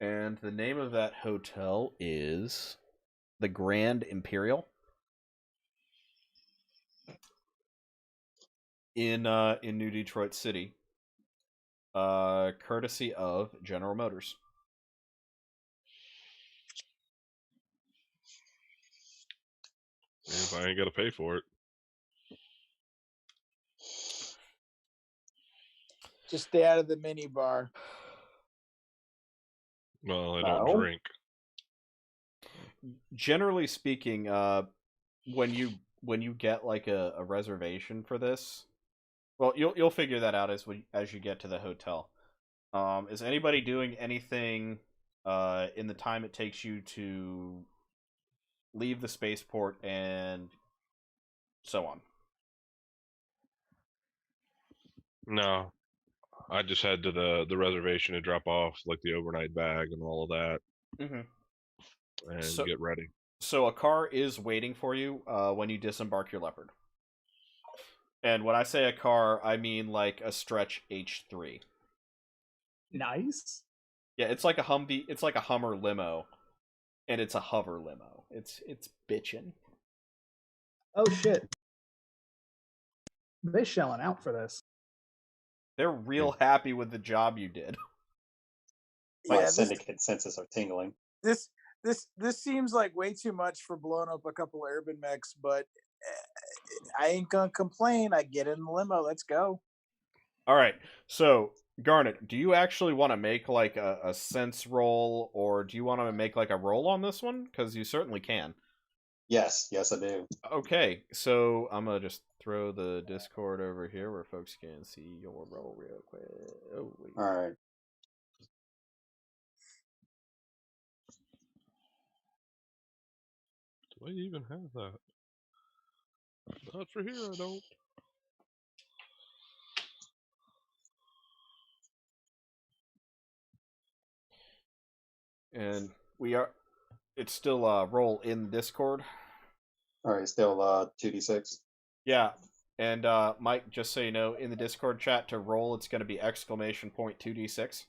and the name of that hotel is the Grand Imperial in New Detroit City. Courtesy of General Motors. If I ain't got to pay for it. Just stay out of the mini bar. Well, I don't drink. Generally speaking, when you get like a reservation for this, well, you'll figure that out as you get to the hotel. Is anybody doing anything in the time it takes you to leave the spaceport, and so on. No, I just head to the reservation to drop off like the overnight bag and all of that, and get ready. So a car is waiting for you when you disembark your Leopard. And when I say a car, I mean like a stretch H3. Nice. Yeah, it's like a Humvee. It's like a Hummer limo, and it's a hover limo. It's bitchin'. Oh shit! They shelling out for this. They're real happy with the job you did. My syndicate senses are tingling. This seems like way too much for blowing up a couple of urban mechs, but I ain't gonna complain. I get in the limo. Let's go. All right. So, Garnet, do you actually want to make like a sense roll, or do you want to make like a roll on this one? Because you certainly can. Yes, I do. Okay, so I'm gonna just throw the Discord over here where folks can see your roll real quick. Oh, wait. All right. Do I even have that? Not for here, I don't. And it's still roll in Discord. All right, still 2d6. Yeah, and Mike, just so you know, in the Discord chat to roll, it's going to be !2d6.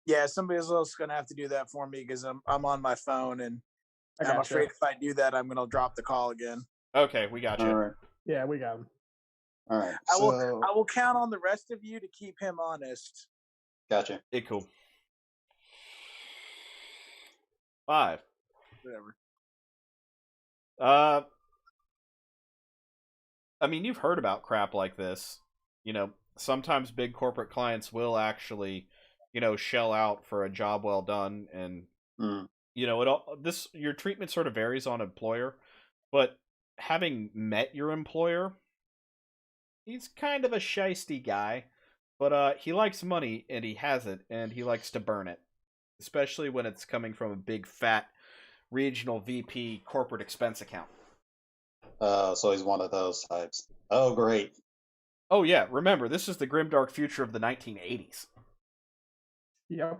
Yeah, somebody else gonna have to do that for me because I'm on my phone and I'm afraid if I do that, I'm gonna drop the call again. Okay, we got you. All right. Yeah, we got him. All right. I will count on the rest of you to keep him honest. Gotcha. Cool. 5. Whatever. I mean, you've heard about crap like this. You know, sometimes big corporate clients will actually, shell out for a job well done, and your treatment sort of varies on employer, but having met your employer, he's kind of a shisty guy, but he likes money and he has it, and he likes to burn it, especially when it's coming from a big fat regional VP corporate expense account. So he's one of those types. Oh, great. Oh, yeah. Remember, this is the grimdark future of the 1980s. Yep.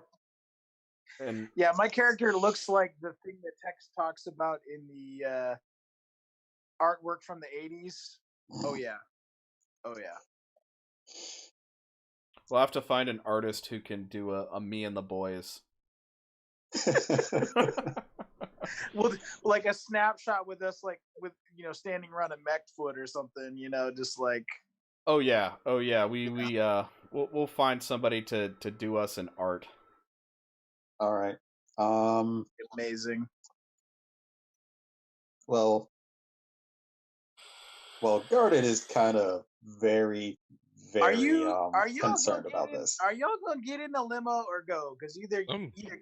And yeah, my character looks like the thing that Tex talks about in the artwork from the 80s. Oh, yeah. We'll have to find an artist who can do a Me and the Boys. Well, like a snapshot with us, like with standing around a mech foot or something, just like. Oh yeah. We'll find somebody to do us an art. All right. Amazing. Well, Garnet is kind of very concerned about this. Are y'all gonna get in the limo or go? Because either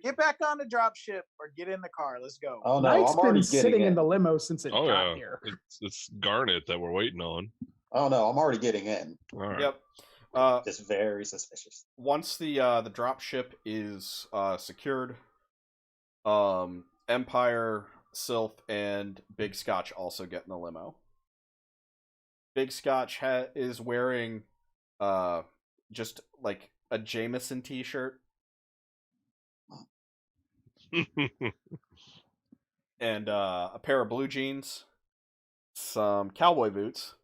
get back on the drop ship or get in the car. Let's go. Oh no, Knight's I'm already been sitting in the limo since it got yeah. here. It's Garnet that we're waiting on. Oh no, I'm already getting in. All right. Yep. Just very suspicious. Once the drop ship is secured, Empire, Sylph, and Big Scotch also get in the limo. Big Scotch is wearing just like a Jameson t-shirt and a pair of blue jeans, some cowboy boots,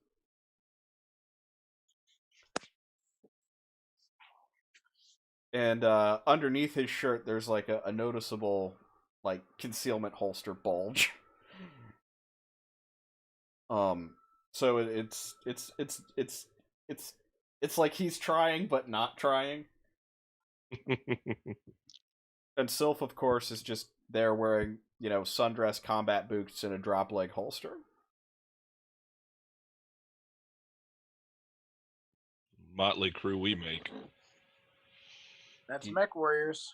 and underneath his shirt there's like a noticeable like concealment holster bulge. So it's like he's trying but not trying. And Sylph, of course, is just there wearing, sundress combat boots and a drop leg holster. Motley crew we make. That's Mechwarriors.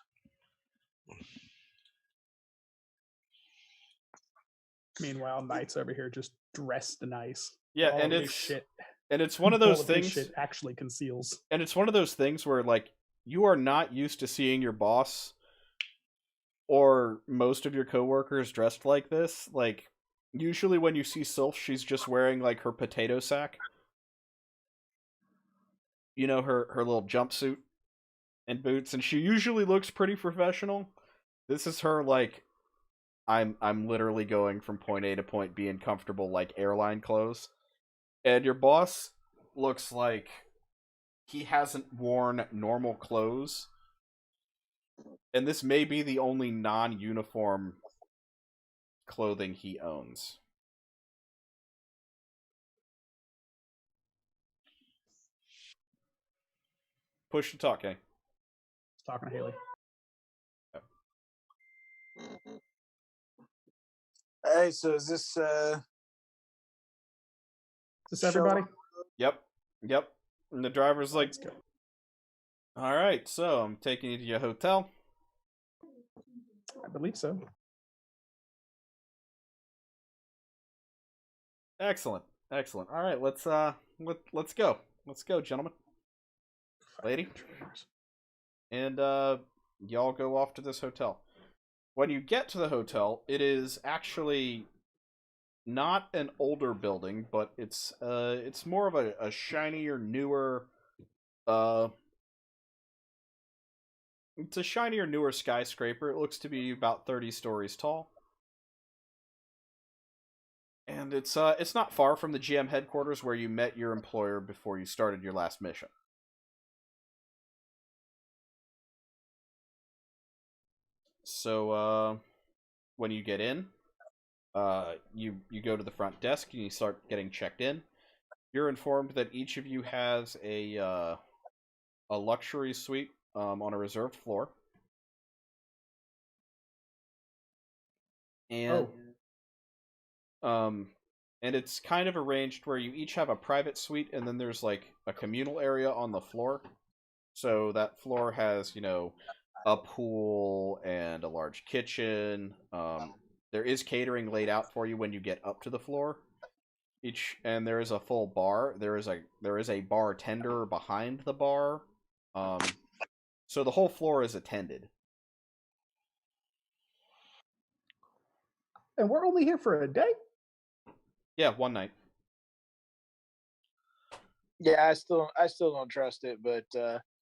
Meanwhile, Knight's over here just dressed nice. Yeah, all and of his shit. And it's one of those all of his things. Shit actually conceals. And it's one of those things where, like, you are not used to seeing your boss or most of your coworkers dressed like this. Like, usually when you see Sylph, she's just wearing, like, her potato sack. You know, her little jumpsuit and boots, and she usually looks pretty professional. This is her, like, I'm literally going from point A to point B in comfortable, like, airline clothes. And your boss looks like he hasn't worn normal clothes. And this may be the only non-uniform clothing he owns. Push to talk, eh? Talking to Haley. Hey, so is this everybody? Yep. And the driver's like, all right, so I'm taking you to your hotel. I believe so. Excellent. All right, let's go. Let's go, gentlemen. Lady. And y'all go off to this hotel. When you get to the hotel, it is actually not an older building, but it's more of a shinier, newer it's a shinier, newer skyscraper. It looks to be about 30 stories tall. And it's not far from the GM headquarters where you met your employer before you started your last mission. So when you get in, you go to the front desk and you start getting checked in. You're informed that each of you has a luxury suite on a reserved floor. And and it's kind of arranged where you each have a private suite, and then there's like a communal area on the floor. So that floor has, you know, a pool and a large kitchen. There is catering laid out for you when you get up to the floor. And there is a full bar. There is a bartender behind the bar. So the whole floor is attended. And we're only here for a day? Yeah, one night. Yeah, I still don't trust it, but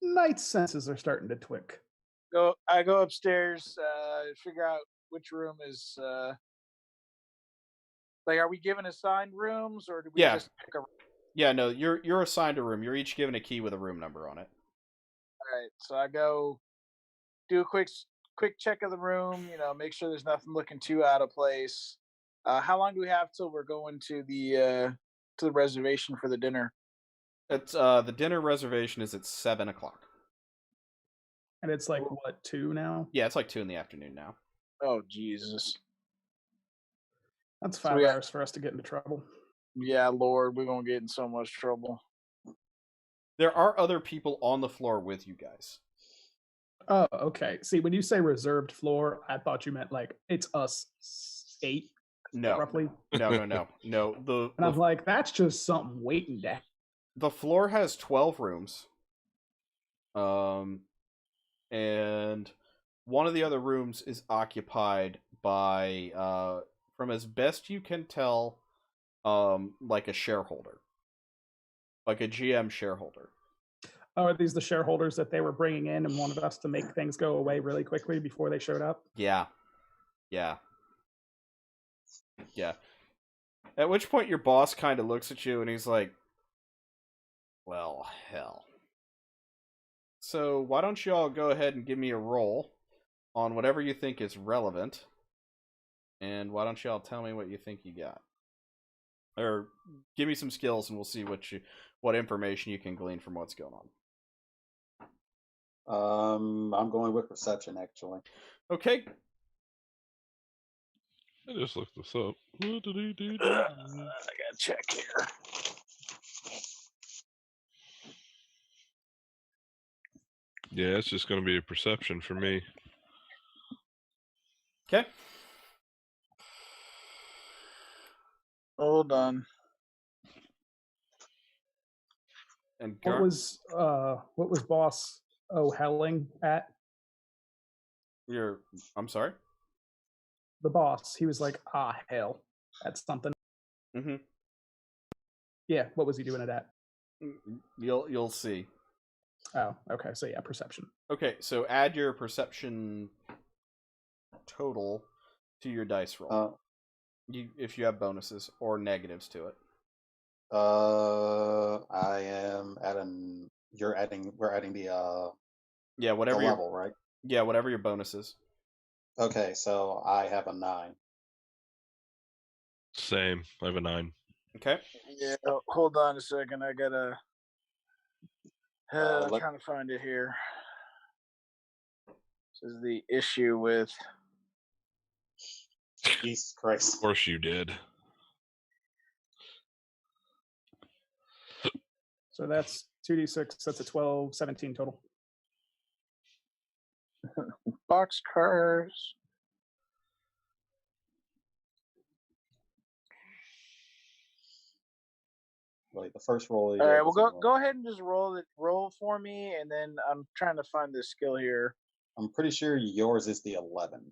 Night senses are starting to twick. I go upstairs, figure out which room is like, are we given assigned rooms, or do we just pick a room? Yeah, no, you're assigned a room. You're each given a key with a room number on it. All right, so I go do a quick check of the room, you know, make sure there's nothing looking too out of place. How long do we have till we're going to the reservation for the dinner? It's the dinner reservation is at 7:00. And it's like what, 2 now? Yeah, it's like 2 in the afternoon now. Oh Jesus, that's 5 hours for us to get into trouble. Yeah, Lord, we're gonna get in so much trouble. There are other people on the floor with you guys. Oh, okay. See, when you say reserved floor, I thought you meant like it's us 8. No, roughly. No. And I'm like, that's just something waiting to. The floor has 12 rooms. And one of the other rooms is occupied by, from as best you can tell, like a shareholder, like a GM shareholder. Oh, are these the shareholders that they were bringing in and wanted us to make things go away really quickly before they showed up? Yeah. At which point your boss kind of looks at you and he's like, well, hell. So why don't you all go ahead and give me a roll on whatever you think is relevant. And why don't you all tell me what you think you got? Or give me some skills and we'll see what information you can glean from what's going on. I'm going with perception, actually. Okay. I just looked this up. I gotta check here. Yeah, it's just going to be a perception for me. Okay. Hold on. And what was boss Helling at? I'm sorry? The boss, he was like, ah, hell, that's something. Mm-hmm. Yeah, what was he doing it at? You'll see. Oh, okay. So yeah, perception. Okay, so add your perception total to your dice roll. If you have bonuses or negatives to it. I am adding. We're adding the whatever the your level, right? Yeah, whatever your bonus is. Okay, so I have a 9. Same. I have a 9. Okay. Yeah, hold on a second. I gotta. I'm trying to find it here. This is the issue with. Jesus Christ. Of course you did. So that's 2d6. That's a 12, 17 total. Boxcars. Like the first roll. All right, well, go ahead and just roll for me, and then I'm trying to find this skill here. I'm pretty sure yours is the 11.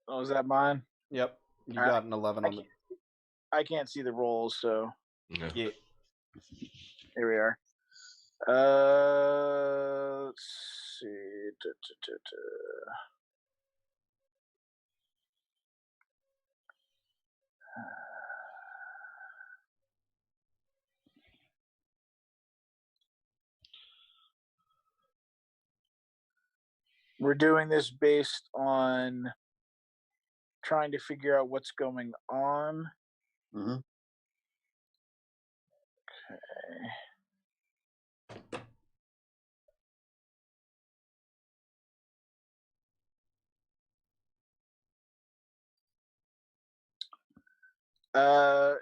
Oh, is that mine? Yep, you got an 11 on the. I can't see the rolls, so Yeah. here we are. Let's see. We're doing this based on trying to figure out what's going on. Mm-hmm. Okay.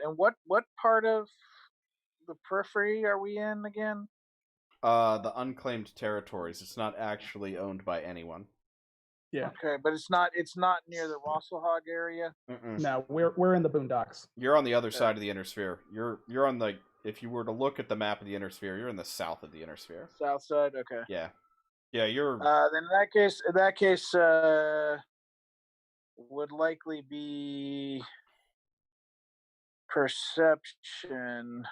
And what part of the periphery are we in again? The unclaimed territories. It's not actually owned by anyone. Yeah. Okay, but it's not near the Rosselhog area. Mm-mm. No, we're in the boondocks. You're on the other side of the inner sphere. You're on the. If you were to look at the map of the inner sphere, you're in the south of the inner sphere. South side. Okay. Yeah. You're. Then in that case, would likely be perception,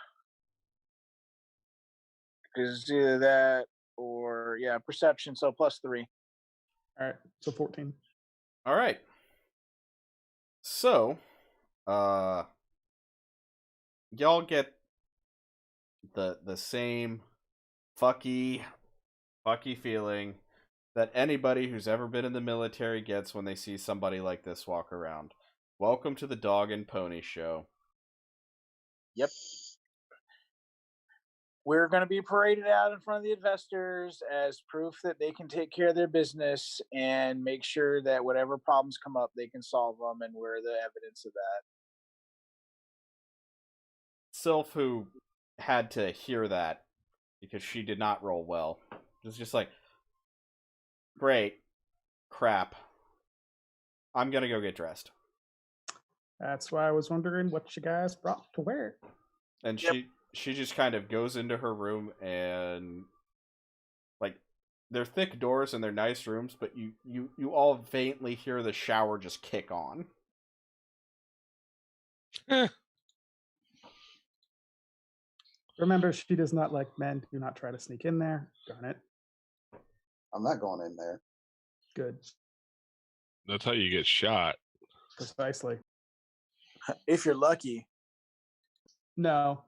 because it's either that or perception. So +3. All right, so 14. All right. So, y'all get the same fucky feeling that anybody who's ever been in the military gets when they see somebody like this walk around. Welcome to the Dog and Pony Show. Yep. We're going to be paraded out in front of the investors as proof that they can take care of their business and make sure that whatever problems come up, they can solve them, and we're the evidence of that. Sylph, who had to hear that because she did not roll well, was just like, great, crap. I'm going to go get dressed. That's why I was wondering what you guys brought to wear. And she just kind of goes into her room, and like, they're thick doors and they're nice rooms, but you all faintly hear the shower just kick on. Remember, she does not like men. Do not try to sneak in there. Darn it. I'm not going in there. Good. That's how you get shot. Precisely. If you're lucky. No.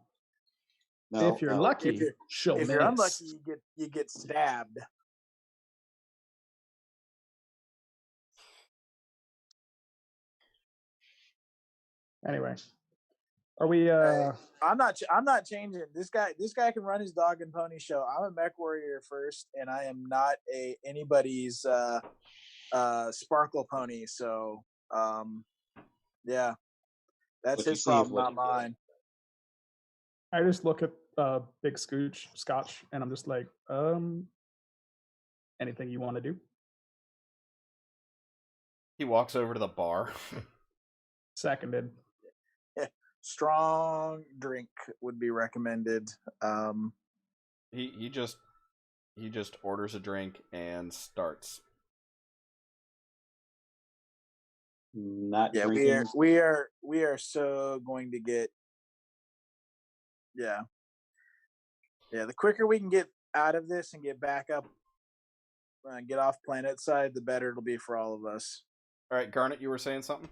If you're lucky, if you're unlucky, you get stabbed. Anyway, are we? I'm not changing. This guy can run his Dog and Pony Show. I'm a Mechwarrior first, and I am not anybody's Sparkle Pony. So, yeah, that's his problem, not mine. I just look at Big Scotch, and I'm just like, anything you want to do? He walks over to the bar. Seconded. Strong drink would be recommended. He just He just orders a drink and starts. Not Yeah, drinking. we are so going to get. Yeah. The quicker we can get out of this and get back up, get off planet side, the better it'll be for all of us. All right, Garnet, you were saying something?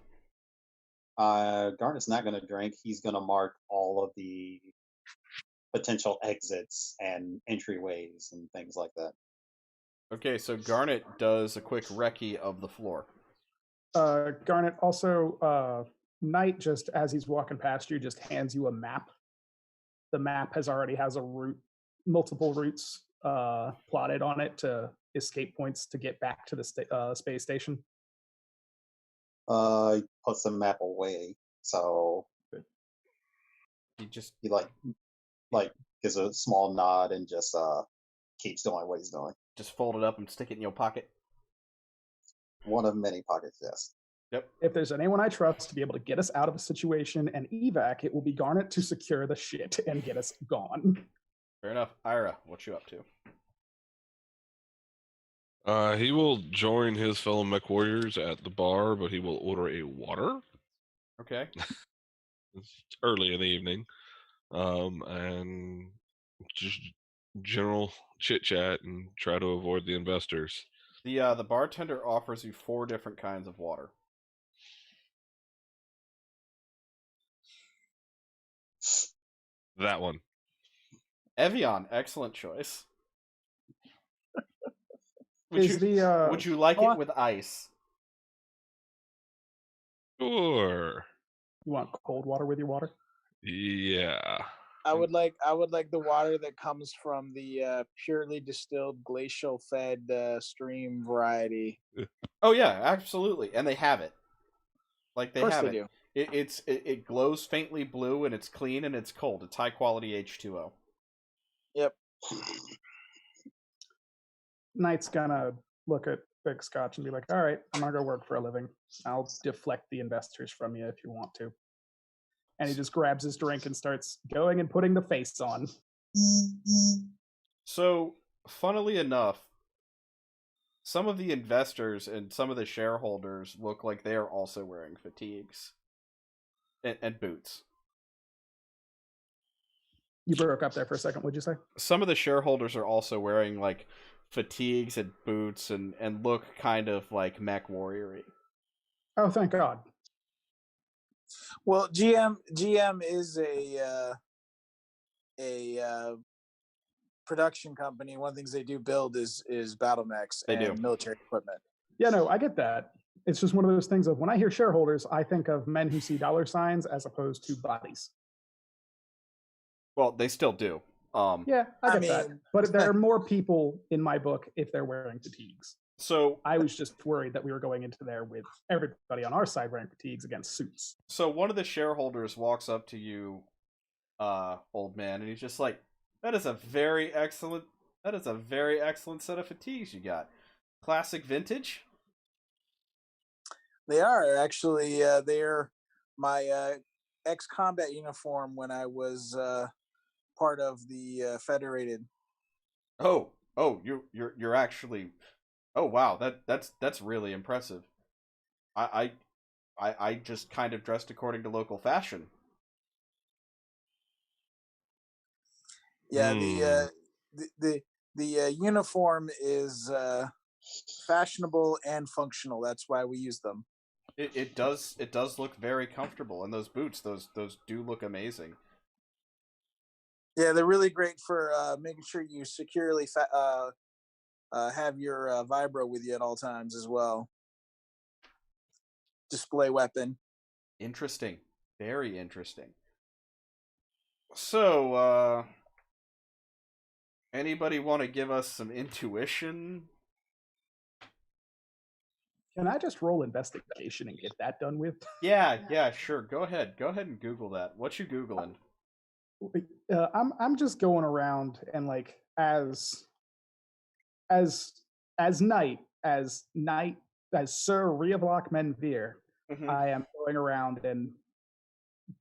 Garnet's not going to drink. He's going to mark all of the potential exits and entryways and things like that. Okay, so Garnet does a quick recce of the floor. Garnet also, Knight, just as he's walking past you, just hands you a map. The map has a route, multiple routes plotted on it to escape points to get back to the space station. He puts the map away, so he like gives a small nod and just keeps doing what he's doing. Just fold it up and stick it in your pocket. One of many pockets, yes. Yep. If there's anyone I trust to be able to get us out of a situation and evac, it will be Garnet to secure the shit and get us gone. Fair enough. Ira, what you up to? He will join his fellow Mechwarriors at the bar, but he will order a water. Okay. It's early in the evening. And just general chit-chat and try to avoid the investors. The bartender offers you 4 different kinds of water. That one. Evian, excellent choice. Would you like it with ice? Sure. You want cold water with your water? Yeah. I would like the water that comes from the purely distilled glacial fed stream variety. Oh yeah, absolutely, and they have it. Like they Of course have they it. do. It glows faintly blue and it's clean and it's cold. It's high quality H2O. Yep. Knight's gonna look at Big Scotch and be like, all right, I'm gonna go work for a living. I'll deflect the investors from you if you want to. And he just grabs his drink and starts going and putting the face on. So, funnily enough, some of the investors and some of the shareholders look like they are also wearing fatigues and boots. You broke up there for a second, what'd you say? Some of the shareholders are also wearing like fatigues and boots and look kind of like Mechwarrior-y. Oh, thank God. Well, GM is a production company. One of the things they do build is battle mechs and military equipment. Yeah, no, I get that. It's just one of those things of when I hear shareholders, I think of men who see dollar signs as opposed to bodies. Well, they still do. Yeah, I get that. But there are more people in my book if they're wearing fatigues. So I was just worried that we were going into there with everybody on our side wearing fatigues against suits. So one of the shareholders walks up to you, old man, and he's just like, that is a very excellent set of fatigues you got. Classic vintage? They are actually they're my ex-combat uniform when I was part of the Federated. Oh, you're actually. Oh wow, that's really impressive. I just kind of dressed according to local fashion. Yeah, the uniform is fashionable and functional. That's why we use them. It does look very comfortable, and those boots, those do look amazing. Yeah, they're really great for making sure you securely have your vibro with you at all times as well. Display weapon. Interesting. Very interesting. So, anybody want to give us some intuition? Can I just roll investigation and get that done with? Yeah, sure. Go ahead and Google that. What you Googling? I'm just going around and like as Knight as Sir Riavlok Menvir, I am going around and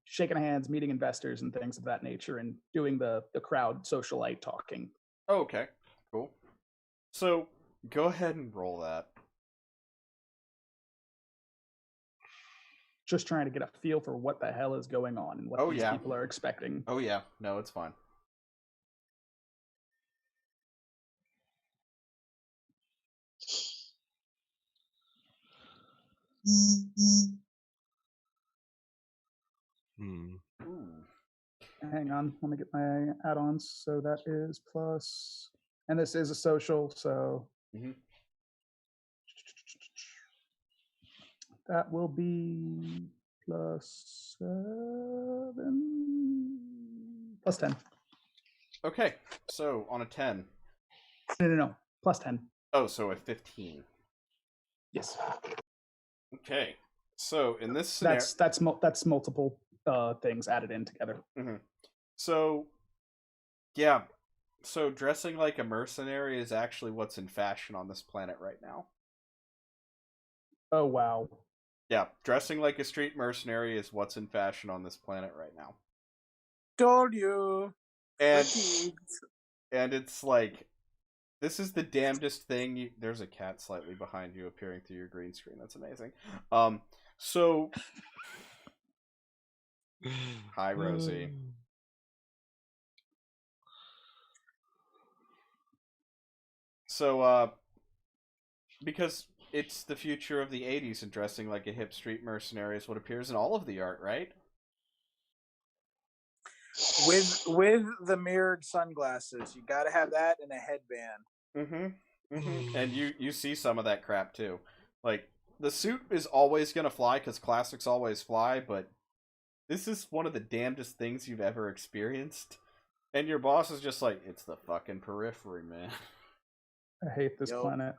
shaking hands, meeting investors and things of that nature, and doing the crowd socialite talking. Oh, okay, cool. So go ahead and roll that. Just trying to get a feel for what the hell is going on and what these people are expecting. Oh yeah, no, it's fine. Hmm. Ooh. Hang on, let me get my add-ons. So that is plus, and this is a social, so that will be plus 7, plus 10. Okay, so on a 10. No, plus 10. Oh, so a 15. Yes. Okay, so in this scenario, that's multiple things added in together. So, yeah, so dressing like a mercenary is actually what's in fashion on this planet right now. Oh wow. Yeah, dressing like a street mercenary is what's in fashion on this planet right now. Told you. And it's like, this is the damnedest thing. There's a cat slightly behind you appearing through your green screen. That's amazing. So hi, Rosie. So because it's the future of the 80s and dressing like a hip street mercenary is what appears in all of the art, right? With the mirrored sunglasses, you got to have that and a headband. And you see some of that crap too. Like, the suit is always gonna fly because classics always fly, but this is one of the damnedest things you've ever experienced. And your boss is just like, it's the fucking periphery, man. I hate this planet.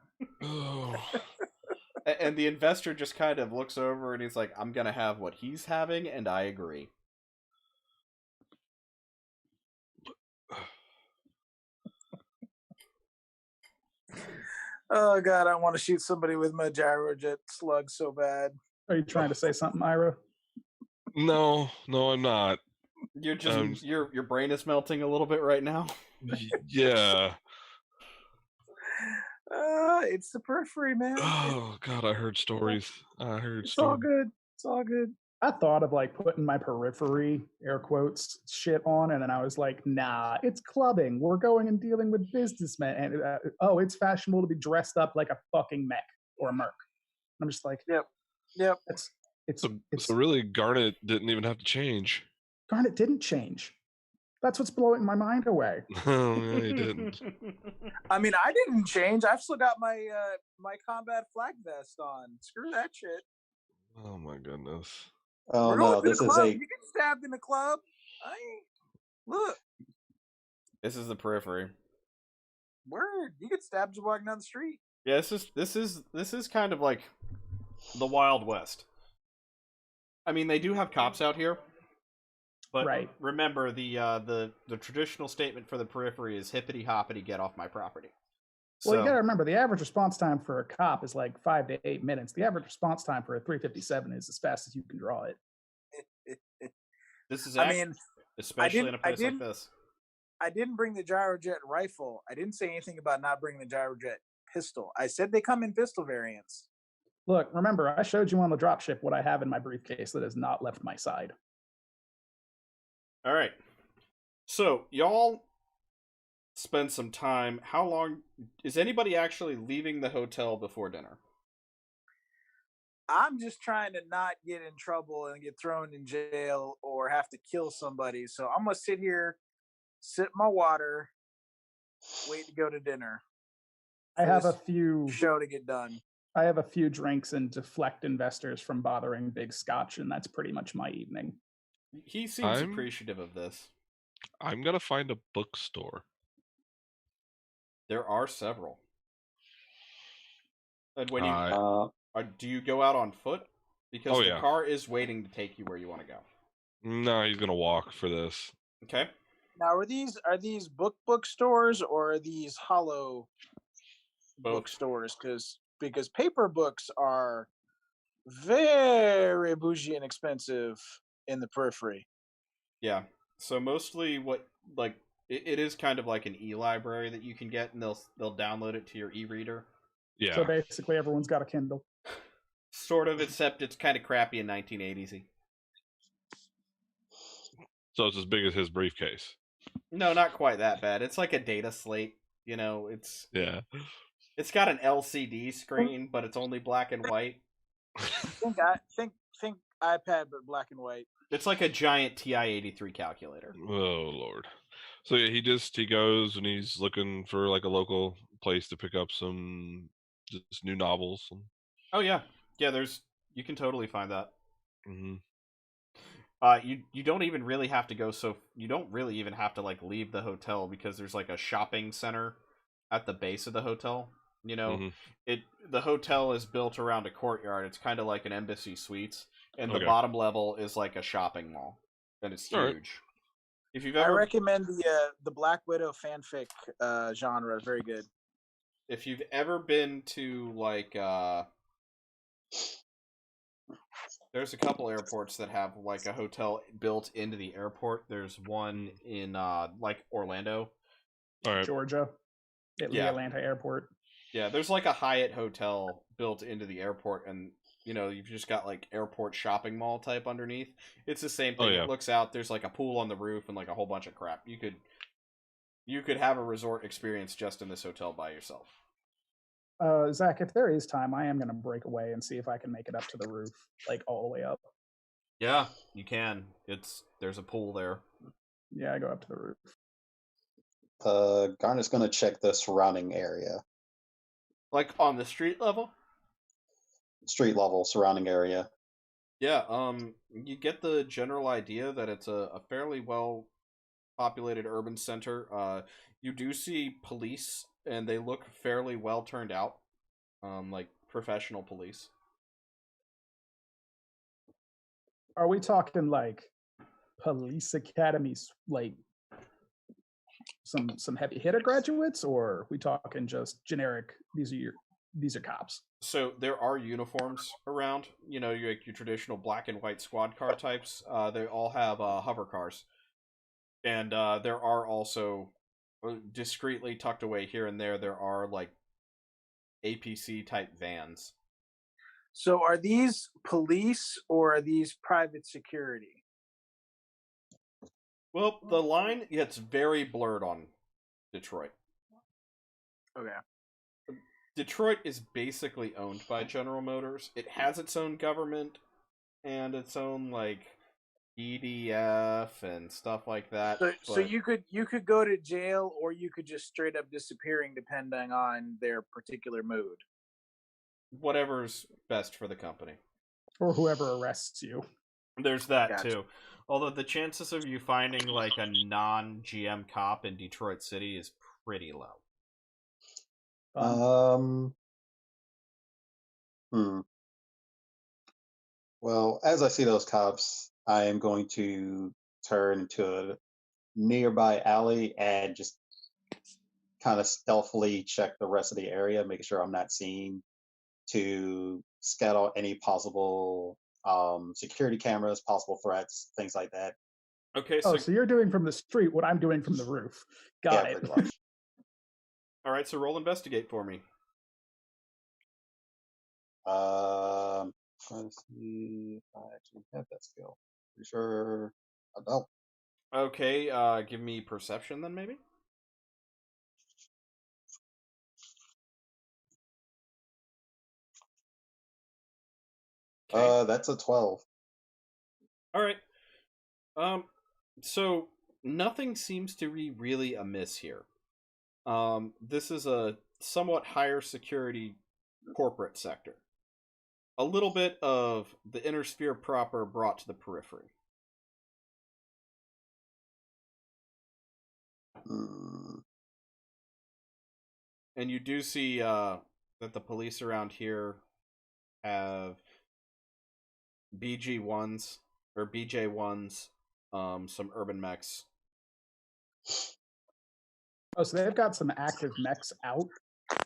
And the investor just kind of looks over and he's like, I'm gonna have what he's having, and I agree. Oh god, I want to shoot somebody with my gyrojet slug so bad. Are you trying to say something, Ira? No, I'm not. You're just your brain is melting a little bit right now. Yeah. It's the periphery, man. Oh god, I heard stories. It's all good. It's all good. I thought of like putting my periphery, air quotes, shit on, and then I was like, nah, it's clubbing. We're going and dealing with businessmen. And it's fashionable to be dressed up like a fucking mech or a merc. I'm just like, yep. So really, Garnet didn't even have to change. Garnet didn't change. That's what's blowing my mind away. Oh, yeah, he didn't. I mean, I didn't change. I've still got my my combat flag vest on. Screw that shit. Oh my goodness. Oh no, this is a. You get stabbed in the club. Look. This is the periphery. Word, you get stabbed just walking down the street. Yeah, this is kind of like the Wild West. I mean, they do have cops out here, but remember the traditional statement for the periphery is hippity hoppity, get off my property. Well, you got to remember, the average response time for a cop is like 5 to 8 minutes. The average response time for a 357 is as fast as you can draw it. This is, especially in a place like this. I didn't bring the gyrojet rifle. I didn't say anything about not bringing the gyrojet pistol. I said they come in pistol variants. Look, remember, I showed you on the dropship what I have in my briefcase that has not left my side. All right. So, y'all spend some time. How long is anybody actually leaving the hotel before dinner? I'm just trying to not get in trouble and get thrown in jail or have to kill somebody. So I'm going to sit here, sip my water, wait to go to dinner. I have a few show to get done. I have a few drinks and deflect investors from bothering Big Scotch, and that's pretty much my evening. He seems appreciative of this. I'm going to find a bookstore. There are several. And when do you go out on foot? Because the car is waiting to take you where you want to go. No, he's going to walk for this. Okay. Now, are these bookstores or are these hollow bookstores? Because paper books are very bougie and expensive in the periphery. Yeah. So mostly what, like, It is kind of like an e-library that you can get, and they'll download it to your e-reader. Yeah. So basically, everyone's got a Kindle. Sort of, except it's kind of crappy in 1980s-y. So it's as big as his briefcase. No, not quite that bad. It's like a data slate. It's got an LCD screen, but it's only black and white. think iPad, but black and white. It's like a giant TI-83 calculator. Oh Lord. So yeah, he goes and he's looking for like a local place to pick up some just new novels. Oh yeah, you can totally find that. Mm-hmm. You don't even really have to go. So you don't really even have to like leave the hotel, because there's like a shopping center at the base of the hotel. The hotel is built around a courtyard. It's kind of like an Embassy Suites, and the bottom level is like a shopping mall, and it's huge. Right. If you've ever, I recommend the Black Widow fanfic genre. Very good. If you've ever been to like, there's a couple airports that have like a hotel built into the airport. There's one in like Orlando, Georgia, at the Atlanta airport. Yeah, there's like a Hyatt hotel built into the airport, and you've just got like airport shopping mall type underneath. It's the same thing. It looks out. There's like a pool on the roof and like a whole bunch of crap. You could have a resort experience just in this hotel by yourself. Zach, if there is time, I am going to break away and see if I can make it up to the roof, like all the way up. Yeah, you can. There's a pool there. Yeah, I go up to the roof. Garnet's going to check the surrounding area. Like on the street level? Street level, surrounding area. Yeah, you get the general idea that it's a fairly well populated urban center. You do see police, and they look fairly well turned out, like professional police. Are we talking like police academies, like some heavy hitter graduates, or are we talking just generic? These are cops. So there are uniforms around. Your traditional black and white squad car types. They all have hover cars, and there are also discreetly tucked away here and there. There are like APC type vans. So are these police or are these private security? Well, the line gets very blurred on Detroit. Okay. Detroit is basically owned by General Motors. It has its own government and its own like EDF and stuff like that. So you could go to jail, or you could just straight up disappearing, depending on their particular mood. Whatever's best for the company. Or whoever arrests you. There's that too. Although the chances of you finding like a non-GM cop in Detroit City is pretty low. Well, as I see those cops, I am going to turn into a nearby alley and just kind of stealthily check the rest of the area, making sure I'm not seen, to scout out any possible security cameras, possible threats, things like that. Okay, so you're doing from the street what I'm doing from the roof. Got it. Pretty much. All right, so roll investigate for me. Let's see if I actually have that skill. Pretty sure I don't. Okay, give me perception then, maybe. Okay. That's a 12. All right. So nothing seems to be really amiss here. This is a somewhat higher security corporate sector. A little bit of the inner sphere proper brought to the periphery. And you do see that the police around here have BG1s or BJ1s, some urban mechs. Oh, so they've got some active mechs out?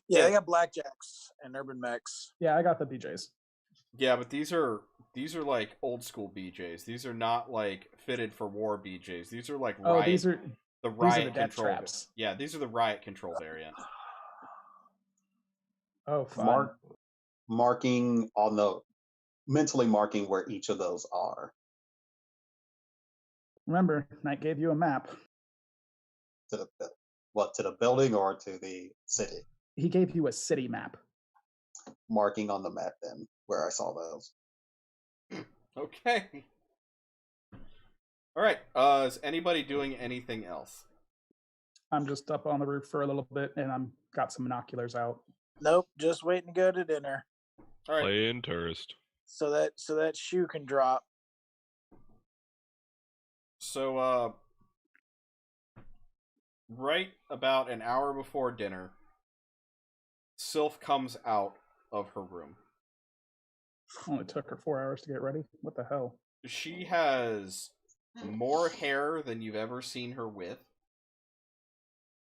Yeah, they got blackjacks and urban mechs. Yeah, I got the BJs. Yeah, but these are like old school BJs. These are not like fitted for war BJs. These are like The riot These are the death control. traps. Yeah, these are the riot control variant. Oh, fun. Marking on the mentally marking where each of those are. Remember, Knight gave you a map. To the building or to the city? He gave you a city map. Marking on the map then, where I saw those. Okay. All right. Is anybody doing anything else? I'm just up on the roof for a little bit, and I'm got some binoculars out. Nope, just waiting to go to dinner. All right. Playing tourist. So that shoe can drop. So, right about an hour before dinner, Sylph comes out of her room. Only took her 4 hours to get ready. What the hell? She has more hair than you've ever seen her with.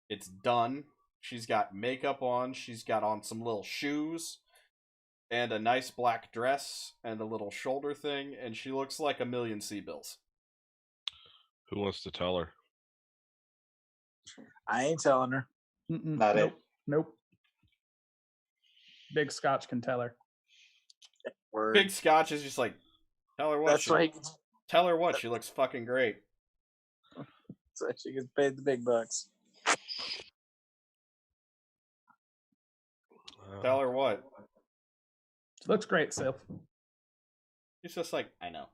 It's done. She's got makeup on. She's got on some little shoes and a nice black dress and a little shoulder thing, and she looks like a million sea bills. Who wants to tell her? I ain't telling her. Not nope. it. Nope. Big Scotch can tell her. Word. Big Scotch is just like, tell her what. That's right. Tell her what. She looks fucking great. So she gets paid the big bucks. Tell her what. She looks great, Sylph. She's just like, I know.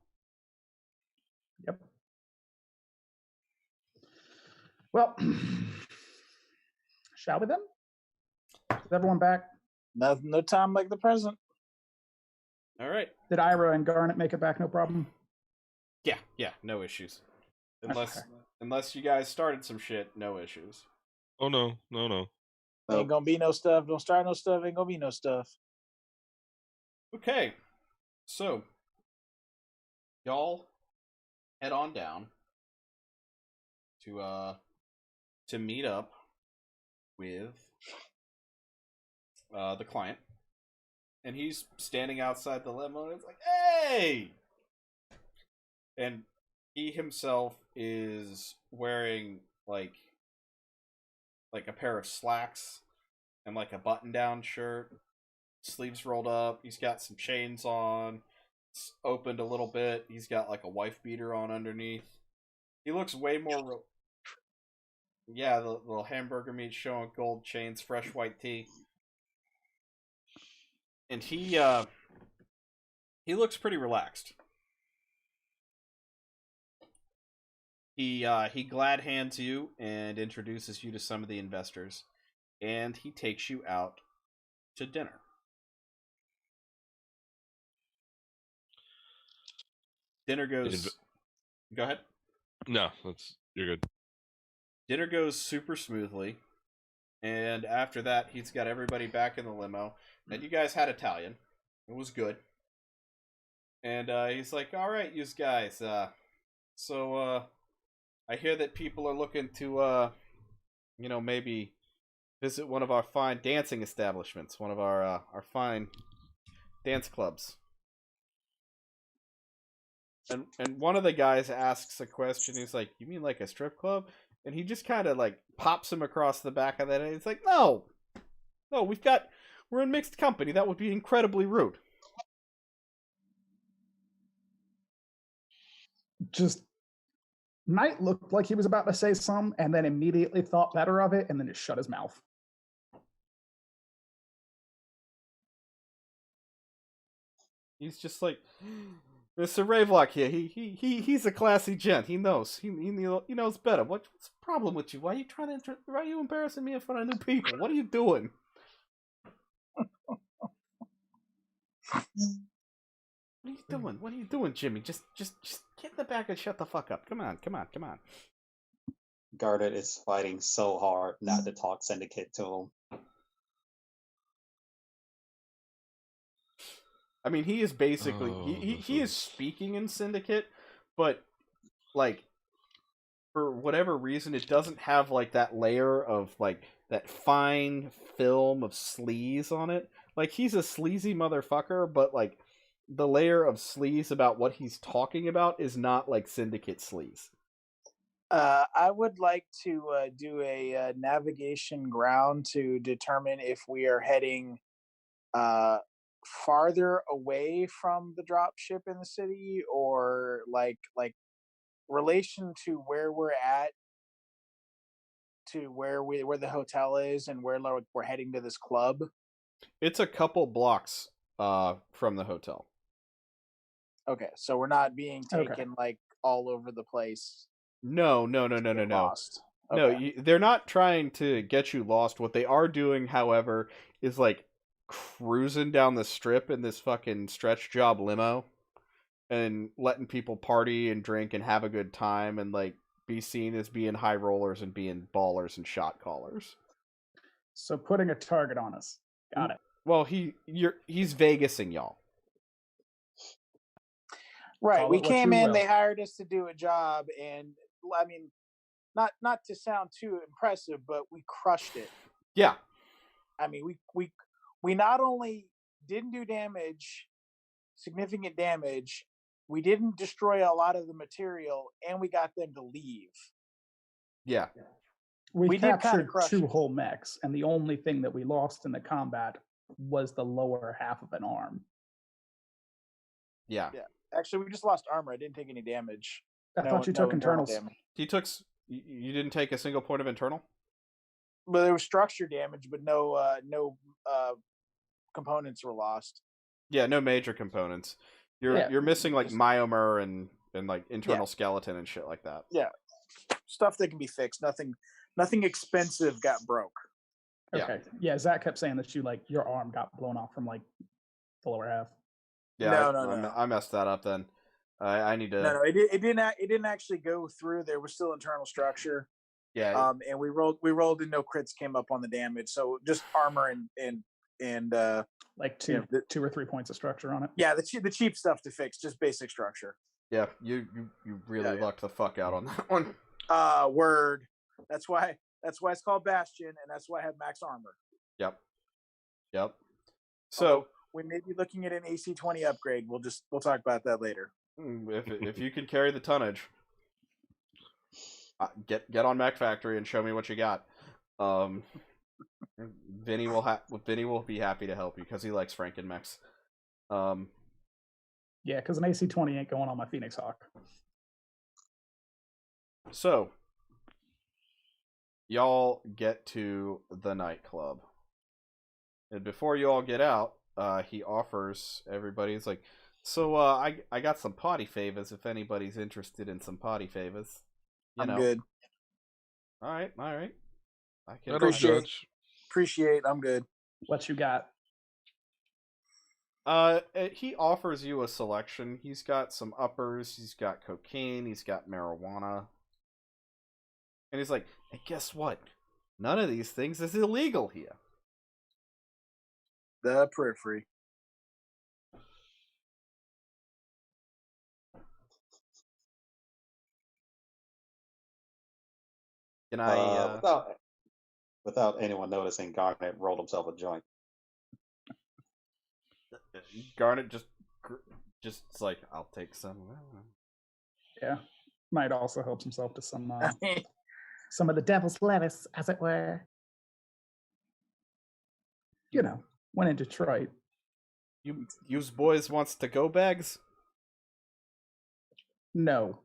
Yep. Well, shall we then? Is everyone back? No time like the present. All right. Did Ira and Garnet make it back? No problem. Yeah, no issues. Unless you guys started some shit, no issues. Oh no. Ain't gonna be no stuff. Don't start no stuff. Ain't gonna be no stuff. Okay, so y'all head on down to meet up with the client, and he's standing outside the limo, and it's like, hey! And he himself is wearing like a pair of slacks and like a button-down shirt, sleeves rolled up. He's got some chains on. It's opened a little bit. He's got like a wife beater on underneath. He looks way more. Yeah, the little hamburger meat showing, gold chains, fresh white tea, and he looks pretty relaxed. He glad hands you and introduces you to some of the investors, and he takes you out to dinner. Dinner goes. Go ahead. No, you're good. Dinner goes super smoothly, and after that, he's got everybody back in the limo. And you guys had Italian. It was good. And he's like, "All right, you guys. So I hear that people are looking to, maybe visit one of our fine dancing establishments, one of our fine dance clubs." And one of the guys asks a question. He's like, "You mean like a strip club?" And he just kind of like pops him across the back of that. And he's like, "No, we're in mixed company. That would be incredibly rude." Just Knight looked like he was about to say some, and then immediately thought better of it, and then just shut his mouth. He's just like, "Mr. Ravelock here. He's a classy gent. He knows. He knows better. What's the problem with you? Why are you embarrassing me in front of new people? What are you doing?" What are you doing, Jimmy? Just get in the back and shut the fuck up. Come on. Garnet is fighting so hard not to talk Syndicate to him. I mean, he is basically he is speaking in Syndicate, but like for whatever reason, it doesn't have like that layer of like that fine film of sleaze on it. Like he's a sleazy motherfucker, but like the layer of sleaze about what he's talking about is not like Syndicate sleaze. I would like to do a navigation ground to determine if we are heading farther away from the drop ship in the city, or like relation to where we're at, to where the hotel is, and where we're heading to this club. It's a couple blocks from the hotel. Okay, so we're not being taken like all over the place. No. Lost. No, Okay. they're not trying to get you lost. What they are doing, however, is like cruising down the strip in this fucking stretch job limo and letting people party and drink and have a good time and like be seen as being high rollers and being ballers and shot callers. So putting a target on us. Got it. Well, he's Vegasing y'all. Right. We came in, they hired us to do a job, and I mean, not to sound too impressive, but we crushed it. Yeah. I mean, we not only didn't do significant damage, we didn't destroy a lot of the material, and we got them to leave. Yeah. We captured 2 whole mechs, and the only thing that we lost in the combat was the lower half of an arm. Yeah. Actually, we just lost armor. I didn't take any damage. I thought you took internals. You didn't take a single point of internal? But there was structure damage, but no components were lost. Yeah, no major components. You're missing like myomer and like internal skeleton and shit like that. Yeah. Stuff that can be fixed. Nothing expensive got broke. Okay. Yeah, Zach kept saying that your arm got blown off from like the lower half. Yeah, no. I messed that up then. I need to. No, it didn't actually go through. There was still internal structure. Yeah. And we rolled and no crits came up on the damage. So just armor and like two or 3 points of structure on it. Yeah, the cheap stuff to fix, just basic structure. Yeah, you really lucked the fuck out on that one. Word. That's why it's called Bastion, and that's why I have max armor. Yep. So we may be looking at an AC-20 upgrade. We'll talk about that later. If you can carry the tonnage, get on Mac Factory and show me what you got. Vinny will be happy to help you because he likes Franken mechs. Yeah, because an AC-20 ain't going on my Phoenix Hawk. So y'all get to the nightclub, and before you all get out, he offers everybody. He's like, "So I got some potty favors if anybody's interested in some potty favors." I'm good. All right. I don't judge. Appreciate. I'm good. What you got? He offers you a selection. He's got some uppers. He's got cocaine. He's got marijuana. And he's like, "And guess what? None of these things is illegal here." The periphery. Can I? Without anyone noticing, Garnet rolled himself a joint. Garnet just like, "I'll take some." Yeah, might also helps himself to some of the devil's lettuce, as it were. You know, when in Detroit. You boys wants to go bags? No.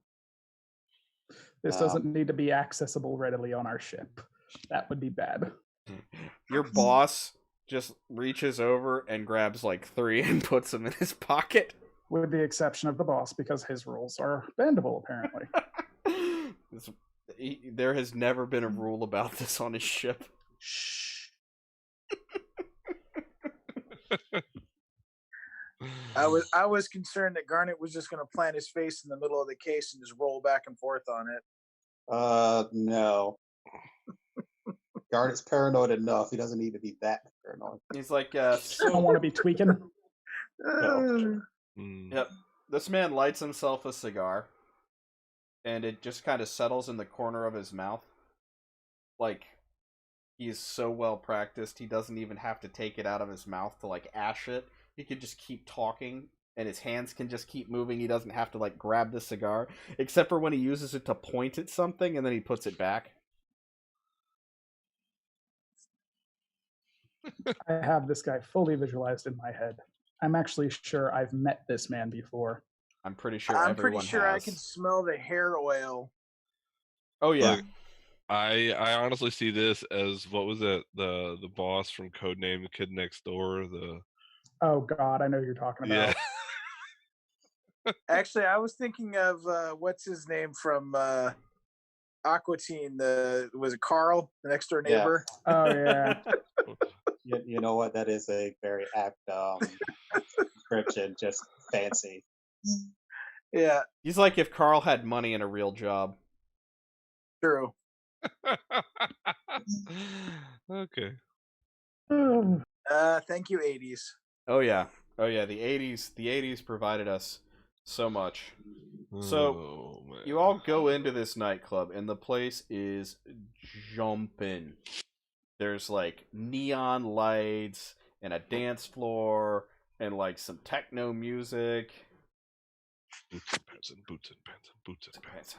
This doesn't need to be accessible readily on our ship. That would be bad. Your boss just reaches over and grabs like 3 and puts them in his pocket. With the exception of the boss, because his rules are bendable, apparently. There has never been a rule about this on his ship. Shh. I was concerned that Garnet was just going to plant his face in the middle of the case and just roll back and forth on it. No. Garnet's paranoid enough. He doesn't need to be that paranoid. He's like, I don't want to be tweaking. No. Yep. This man lights himself a cigar, and it just kind of settles in the corner of his mouth. Like, he's so well practiced, he doesn't even have to take it out of his mouth to, like, ash it. He could just keep talking, and his hands can just keep moving. He doesn't have to like grab the cigar, except for when he uses it to point at something and then he puts it back. I have this guy fully visualized in my head. I'm actually sure I've met this man before. I'm pretty sure I'm everyone pretty sure has. I can smell the hair oil. Oh yeah. Look, I honestly see this as, what was it, the boss from Codename The Kid Next Door, the Oh God, I know who you're talking about. yeah. Actually, I was thinking of what's his name from Aqua Teen. Was it Carl, the next door neighbor? Oh yeah. You know what? That is a very apt description. Just fancy. Yeah, He's like if Carl had money and a real job. true. Okay. Thank you, 80s. Oh yeah. Oh yeah, the 80s provided us so much. So man. you all go into this nightclub and the place is jumping. There's like neon lights and a dance floor and like some techno music. Boots and pants and boots and pants and boots and pants.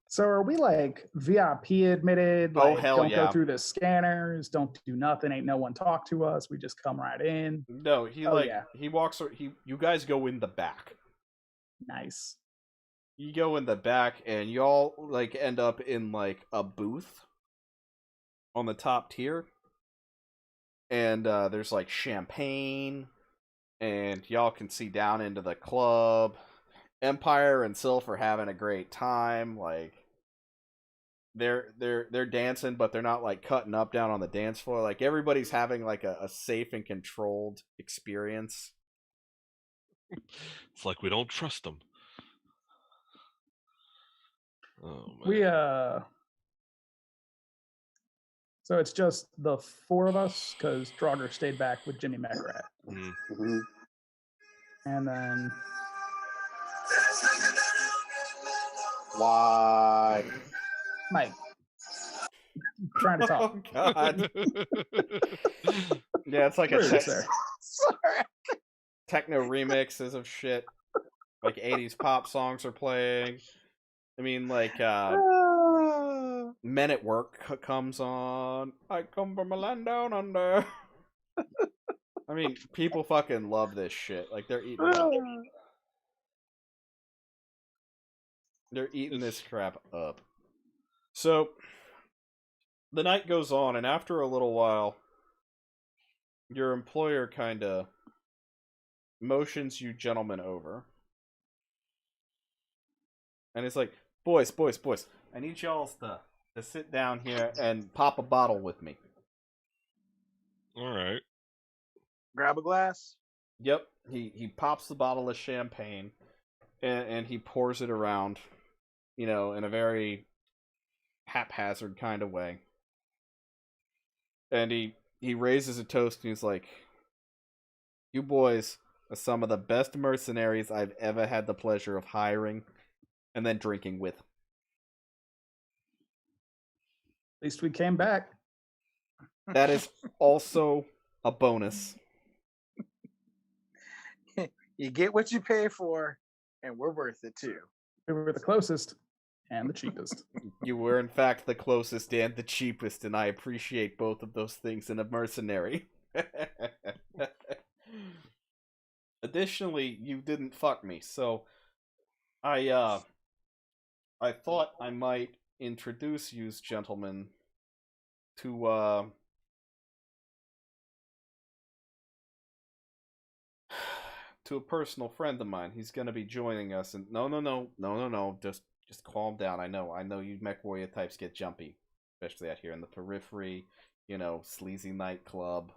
So are we like VIP admitted? Oh, Like, hell don't yeah. go through the scanners, don't do nothing, ain't no one talk to us. We just come right in. No, he walks. You guys go in the back. Nice. You go in the back, and y'all like end up in like a booth on the top tier, and there's like champagne, and y'all can see down into the club. Empire and Sylph are having a great time. Like they're dancing, but they're not like cutting up down on the dance floor. Like everybody's having like a safe and controlled experience. It's like we don't trust them. Oh man. We so it's just the four of us because Draugr stayed back with Jimmy Mechrat. Mm-hmm. And then Why? Mike. Trying to talk. Oh god. Yeah, it's like a Rude, sir. techno remixes of shit. Like 80s pop songs are playing. I mean, like, Men at Work comes on. I come from a land down under. I mean, people fucking love this shit. Like, they're eating up. They're eating this crap up. So, the night goes on, and after a little while, your employer kind of motions you gentlemen over. And it's like, boys, I need y'all to sit down here and pop a bottle with me. All right. Grab a glass. Yep, he pops the bottle of champagne, and he pours it around, in a very haphazard kind of way. And he raises a toast and he's like, "You boys are some of the best mercenaries I've ever had the pleasure of hiring and then drinking with." At least we came back. That is also a bonus. You get what you pay for, and we're worth it too. We were the closest and the cheapest. You were, in fact, the closest and the cheapest, and I appreciate both of those things in a mercenary. Additionally, you didn't fuck me, so I thought I might introduce you gentlemen to a personal friend of mine. He's gonna be joining us, and no, just calm down. I know you Mechwarrior types get jumpy, especially out here in the periphery. Sleazy nightclub.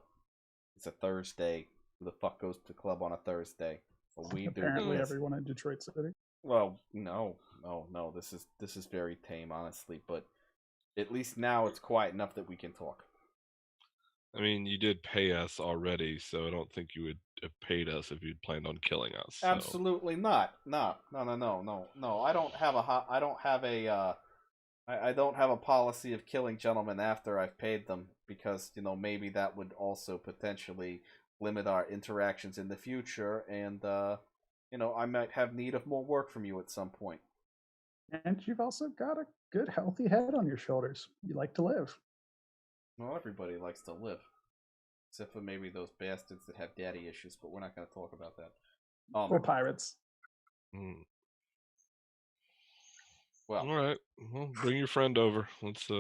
It's a Thursday. Who the fuck goes to the club on a Thursday? Well, we Apparently do. everyone in Detroit City. Well, no. This is very tame, honestly. But at least now it's quiet enough that we can talk. I mean, you did pay us already, so I don't think you would have paid us if you'd planned on killing us. So. Absolutely not. No. I don't have a policy of killing gentlemen after I've paid them because maybe that would also potentially limit our interactions in the future, and I might have need of more work from you at some point. And you've also got a good, healthy head on your shoulders. You like to live. Well, everybody likes to live, except for maybe those bastards that have daddy issues. But we're not going to talk about that. Or pirates. Well, all right. Well, bring your friend over. Let's.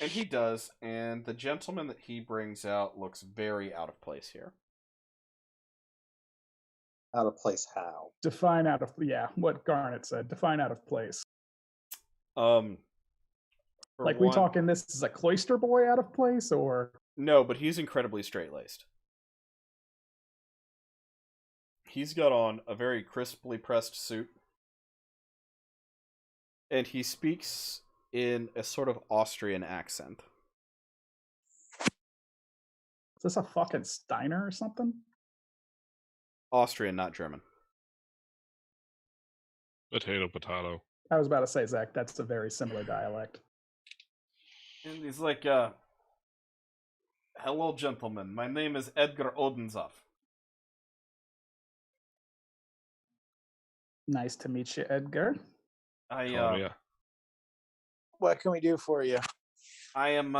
And he does, and the gentleman that he brings out looks very out of place here. Out of place how? Define out of, what Garnet said. Define out of place. Like, we talking this is a cloister boy out of place, or? No, but he's incredibly straight-laced. He's got on a very crisply pressed suit, and he speaks in a sort of Austrian accent. Is this a fucking Steiner or something? Austrian, not German. Potato, potato. I was about to say, Zach, that's a very similar dialect. And he's like, hello, gentlemen. My name is Edgar Odenzov. Nice to meet you, Edgar. Yeah. What can we do for you? I am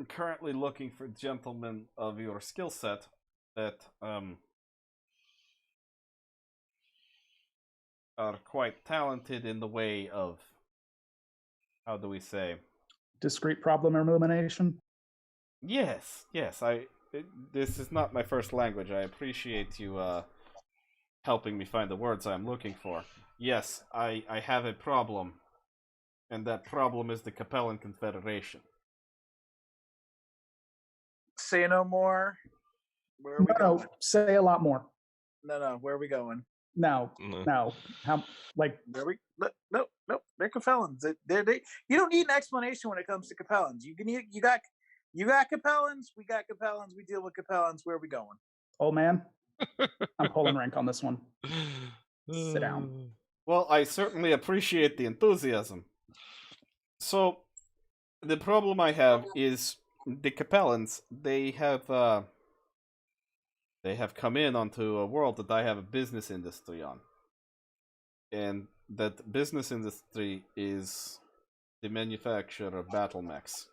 currently looking for gentlemen of your skill set that are quite talented in the way of, how do we say? Discrete problem elimination? Yes. This is not my first language. I appreciate you helping me find the words I'm looking for. Yes, I have a problem, and that problem is the Capellan Confederation. Say no more. Where are we going? No, say a lot more. No. Where are we going? No. How? Like, Where we? No. They're Capellans. They. You don't need an explanation when it comes to Capellans. You got Capellans. We got Capellans. We deal with Capellans. Where are we going? Old man, I'm pulling rank on this one. Sit down. Well, I certainly appreciate the enthusiasm. So, the problem I have is the Capellans. They have come in onto a world that I have a business industry on, and that business industry is the manufacture of battle mechs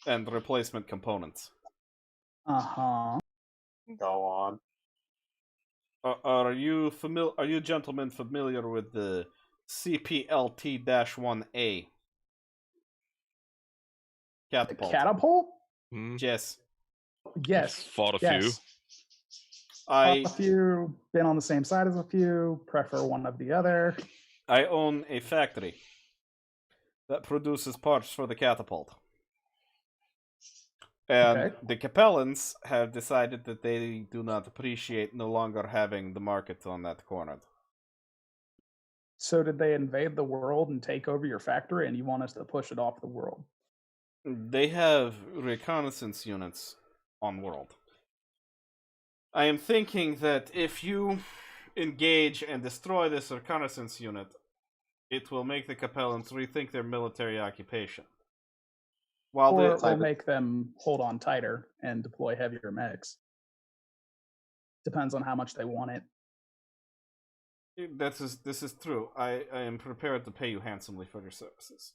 and replacement components. Uh-huh. Go on. Are you gentlemen familiar with the CPLT-1A catapult? Catapult? Yes. Yes. Fought a few. Fought a few. Been on the same side as a few. Prefer one of the other. I own a factory that produces parts for the catapult. And the Capellans have decided that they do not appreciate no longer having the market on that corner. So did they invade the world and take over your factory, and you want us to push it off the world? They have reconnaissance units on world. I am thinking that if you engage and destroy this reconnaissance unit, it will make the Capellans rethink their military occupation. Or it will make them hold on tighter and deploy heavier mechs. Depends on how much they want it. This is true. I am prepared to pay you handsomely for your services.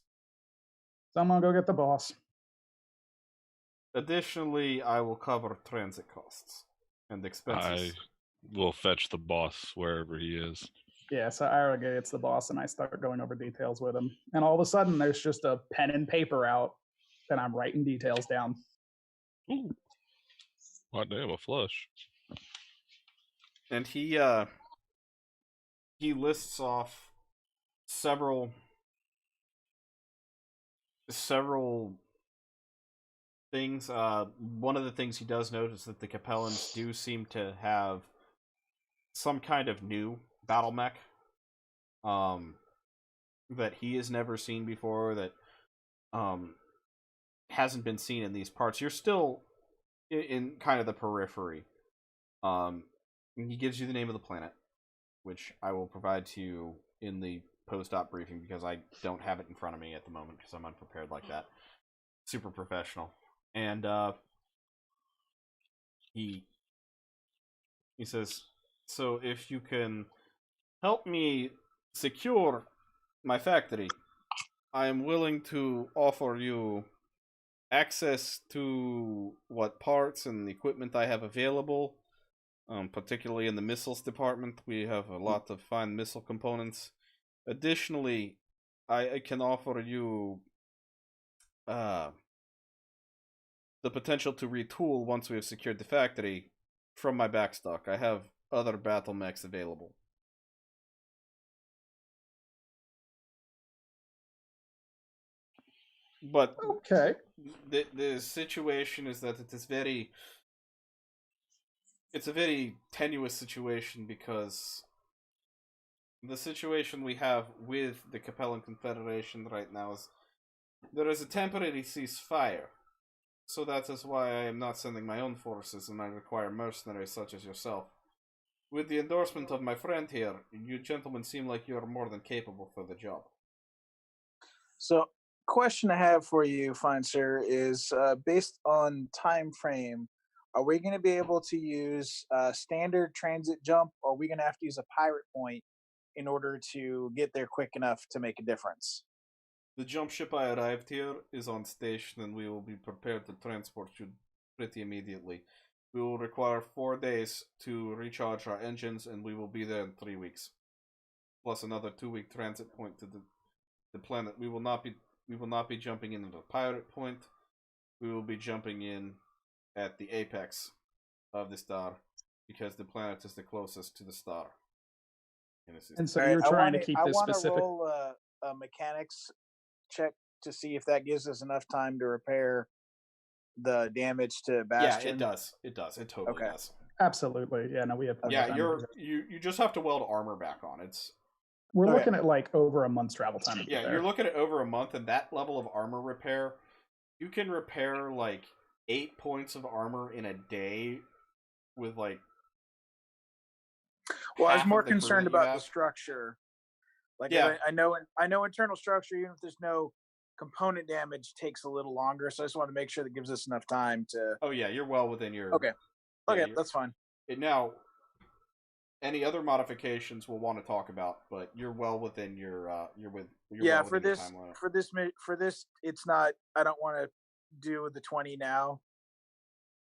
Someone go get the boss. Additionally, I will cover transit costs and expenses. I will fetch the boss wherever he is. Yeah, so Ira gets the boss, and I start going over details with him. And all of a sudden, there's just a pen and paper out, and I'm writing details down. Ooh. Hot damn, a flush. And he lists off several things. One of the things he does note is that the Capellans do seem to have some kind of new battle mech that he has never seen before, that hasn't been seen in these parts. You're still in kind of the periphery. He gives you the name of the planet, which I will provide to you in the post-op briefing because I don't have it in front of me at the moment because I'm unprepared like that. super professional. And he says, so if you can help me secure my factory, I am willing to offer you access to what parts and equipment I have available. Particularly in the missiles department, we have a lot of fine missile components. Additionally, I can offer you the potential to retool once we have secured the factory from my backstock. I have other battle mechs available. But okay, the situation is that it's a very tenuous situation, because the situation we have with the Capellan Confederation right now is there is a temporary ceasefire. So that is why I am not sending my own forces, and I require mercenaries such as yourself. With the endorsement of my friend here, you gentlemen seem like you are more than capable for the job. So, question I have for you, fine sir, is based on time frame. Are we going to be able to use standard transit jump, or are we going to have to use a pirate point in order to get there quick enough to make a difference? The jump ship I arrived here is on station, and we will be prepared to transport you pretty immediately. We will require 4 days to recharge our engines, and we will be there in 3 weeks. Plus another 2-week transit point to the planet. We will not be jumping in at a pirate point. We will be jumping in at the apex of the star, because the planet is the closest to the star. And so you're trying to keep this specific. I want to roll a mechanics check to see if that gives us enough time to repair the damage to Bastion. Yeah, it does. It does. It totally does. Absolutely. Yeah, no, we have. Yeah, you just have to weld armor back on. We're looking at like over a month's travel time. Yeah, you're looking at over a month, and that level of armor repair, you can repair like 8 points of armor in a day with like. Well, I was more concerned about the structure. Like, yeah, I know internal structure, even if there's no component damage, takes a little longer. So I just want to make sure that gives us enough time to. Oh yeah, you're well within your. Okay, that's fine. Now, any other modifications we'll want to talk about, but you're well within your. Yeah, for this, it's not. I don't want to do the 20 now.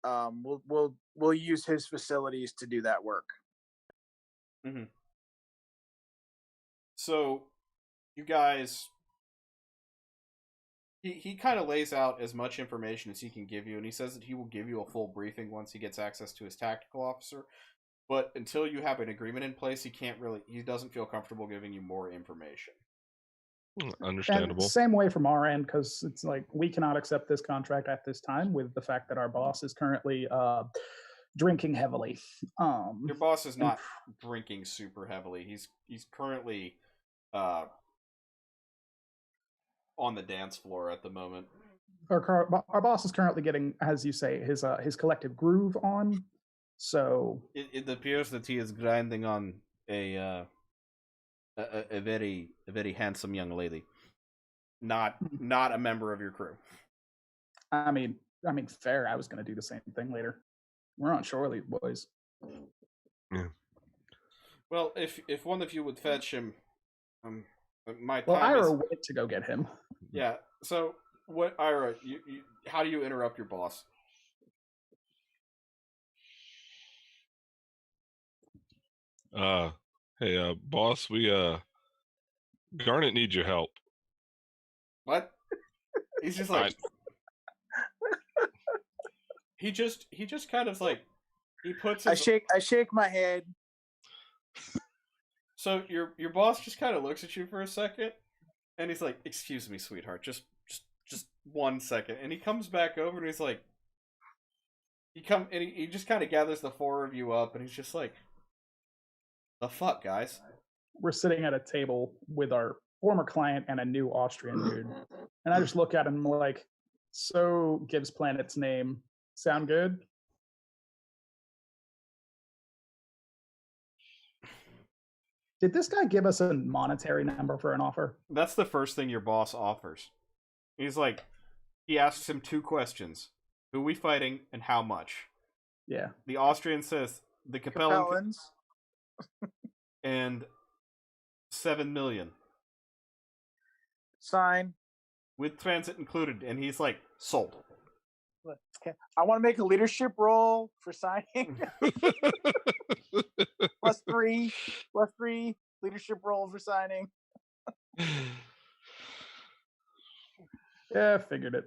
We'll use his facilities to do that work. Mm-hmm. So, you guys, he kind of lays out as much information as he can give you, and he says that he will give you a full briefing once he gets access to his tactical officer. But until you have an agreement in place, he doesn't feel comfortable giving you more information. Understandable. And same way from our end, because it's like we cannot accept this contract at this time with the fact that our boss is currently drinking heavily. Your boss is not drinking super heavily. He's currently on the dance floor at the moment. Our boss is currently getting, as you say, his collective groove on. So it appears that he is grinding on a very handsome young lady, not a member of your crew. I mean, fair. I was going to do the same thing later. We're on shore leave, boys. Yeah. Well, if one of you would fetch him, Ira went to go get him. Yeah. So, Ira? You how do you interrupt your boss? Hey, boss, Garnet needs your help. What? He's just like he just kind of like he puts his... I shake my head. So your boss just kind of looks at you for a second, and he's like, "Excuse me, sweetheart, just 1 second." And he comes back over, and he's like, he just kind of gathers the four of you up, and he's just like, "The fuck, guys?" We're sitting at a table with our former client and a new Austrian dude, and I just look at him like, "So, Gibbs Planet's name sound good?" Did this guy give us a monetary number for an offer? That's the first thing your boss offers. He's like, He asks him 2 questions: who we fighting and how much. Yeah. The Austrian says the Capellans. and 7 million Sign. with transit included, and he's like, sold. Okay. I want to make a leadership roll for signing. +3 leadership roll for signing. Yeah, figured it.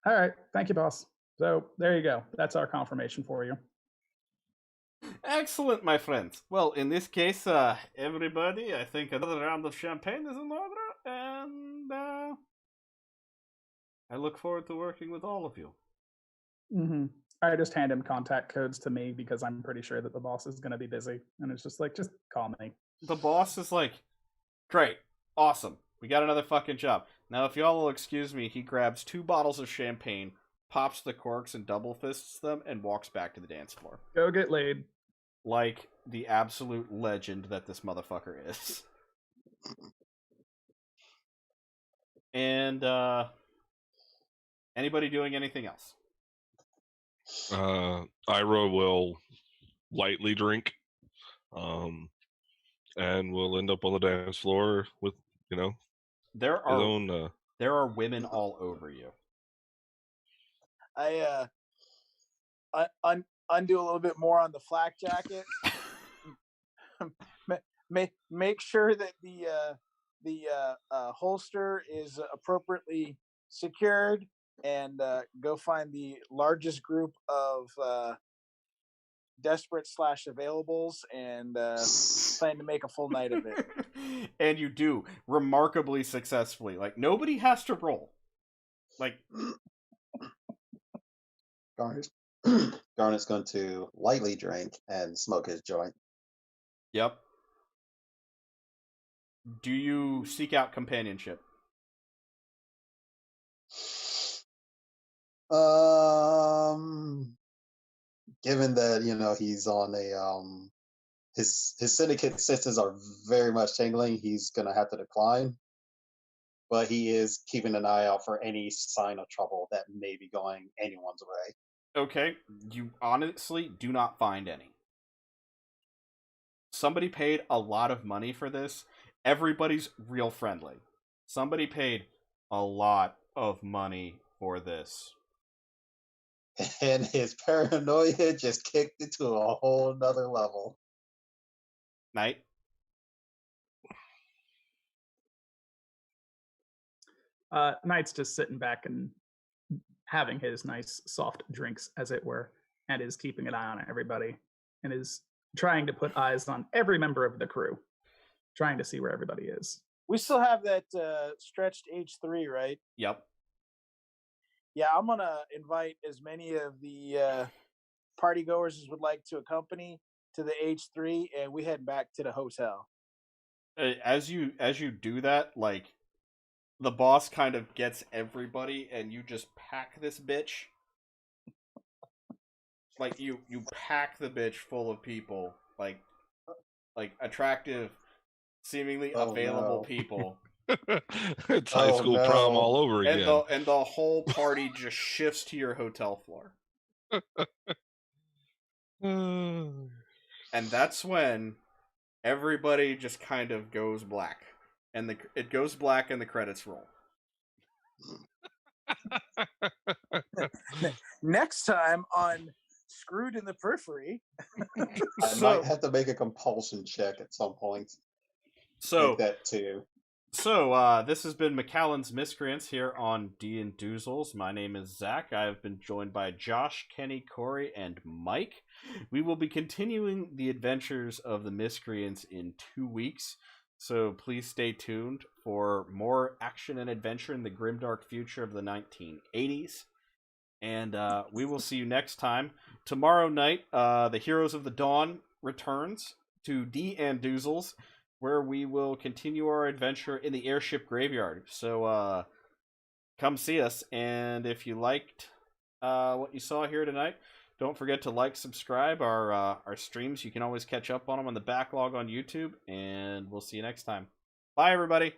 All right. Thank you, boss. So there you go. That's our confirmation for you. Excellent, my friends. Well, in this case, everybody, I think another round of champagne is in order, and I look forward to working with all of you. Mm-hmm. I just hand him contact codes to me because I'm pretty sure that the boss is going to be busy. And it's just like, just call me. The boss is like, great, awesome, we got another fucking job. Now, if y'all will excuse me, he grabs 2 bottles of champagne, pops the corks and double fists them, and walks back to the dance floor. Go get laid. Like the absolute legend that this motherfucker is. And, anybody doing anything else? Ira will lightly drink, and we'll end up on the dance floor with, There his own. There are women all over you. I undo a little bit more on the flak jacket. Make sure that the holster is appropriately secured, and go find the largest group of desperate / availables, and plan to make a full night of it. And you do remarkably successfully. Like, nobody has to roll. Like, Garnet's going to lightly drink and smoke his joint. yep. Do you seek out companionship? Given that he's on a his syndicate senses are very much tingling, he's gonna have to decline. But he is keeping an eye out for any sign of trouble that may be going anyone's way. Okay, you honestly do not find any. Somebody paid a lot of money for this. Everybody's real friendly. Somebody paid a lot of money for this. And his paranoia just kicked it to a whole nother level. Knight? Knight's just sitting back and having his nice soft drinks, as it were, and is keeping an eye on everybody, and is trying to put eyes on every member of the crew, trying to see where everybody is. We still have that stretched H3, right? Yep. Yeah, I'm going to invite as many of the party goers as would like to accompany to the H3, and we head back to the hotel. As you do that, like, the boss kind of gets everybody, and you just pack this bitch. Like, you pack the bitch full of people, like attractive, seemingly available people. It's high school prom all over again. And the whole party just shifts to your hotel floor. And that's when everybody just kind of goes black. And it goes black and the credits roll. Next time on Screwed in the Periphery. I might have to make a compulsion check at some point. So that too. So, this has been MacAllen's Miscreants here on D and Doozles. My name is Zach. I have been joined by Josh, Kenny, Corey, and Mike. We will be continuing the adventures of the Miscreants in 2 weeks, so please stay tuned for more action and adventure in the grimdark future of the 1980s. And we will see you next time. Tomorrow night, the Heroes of the Dawn returns to D and Doozles, where we will continue our adventure in the airship graveyard. So, come see us, and if you liked what you saw here tonight, don't forget to like, subscribe our streams. You can always catch up on them on the backlog on YouTube, and we'll see you next time. Bye, everybody!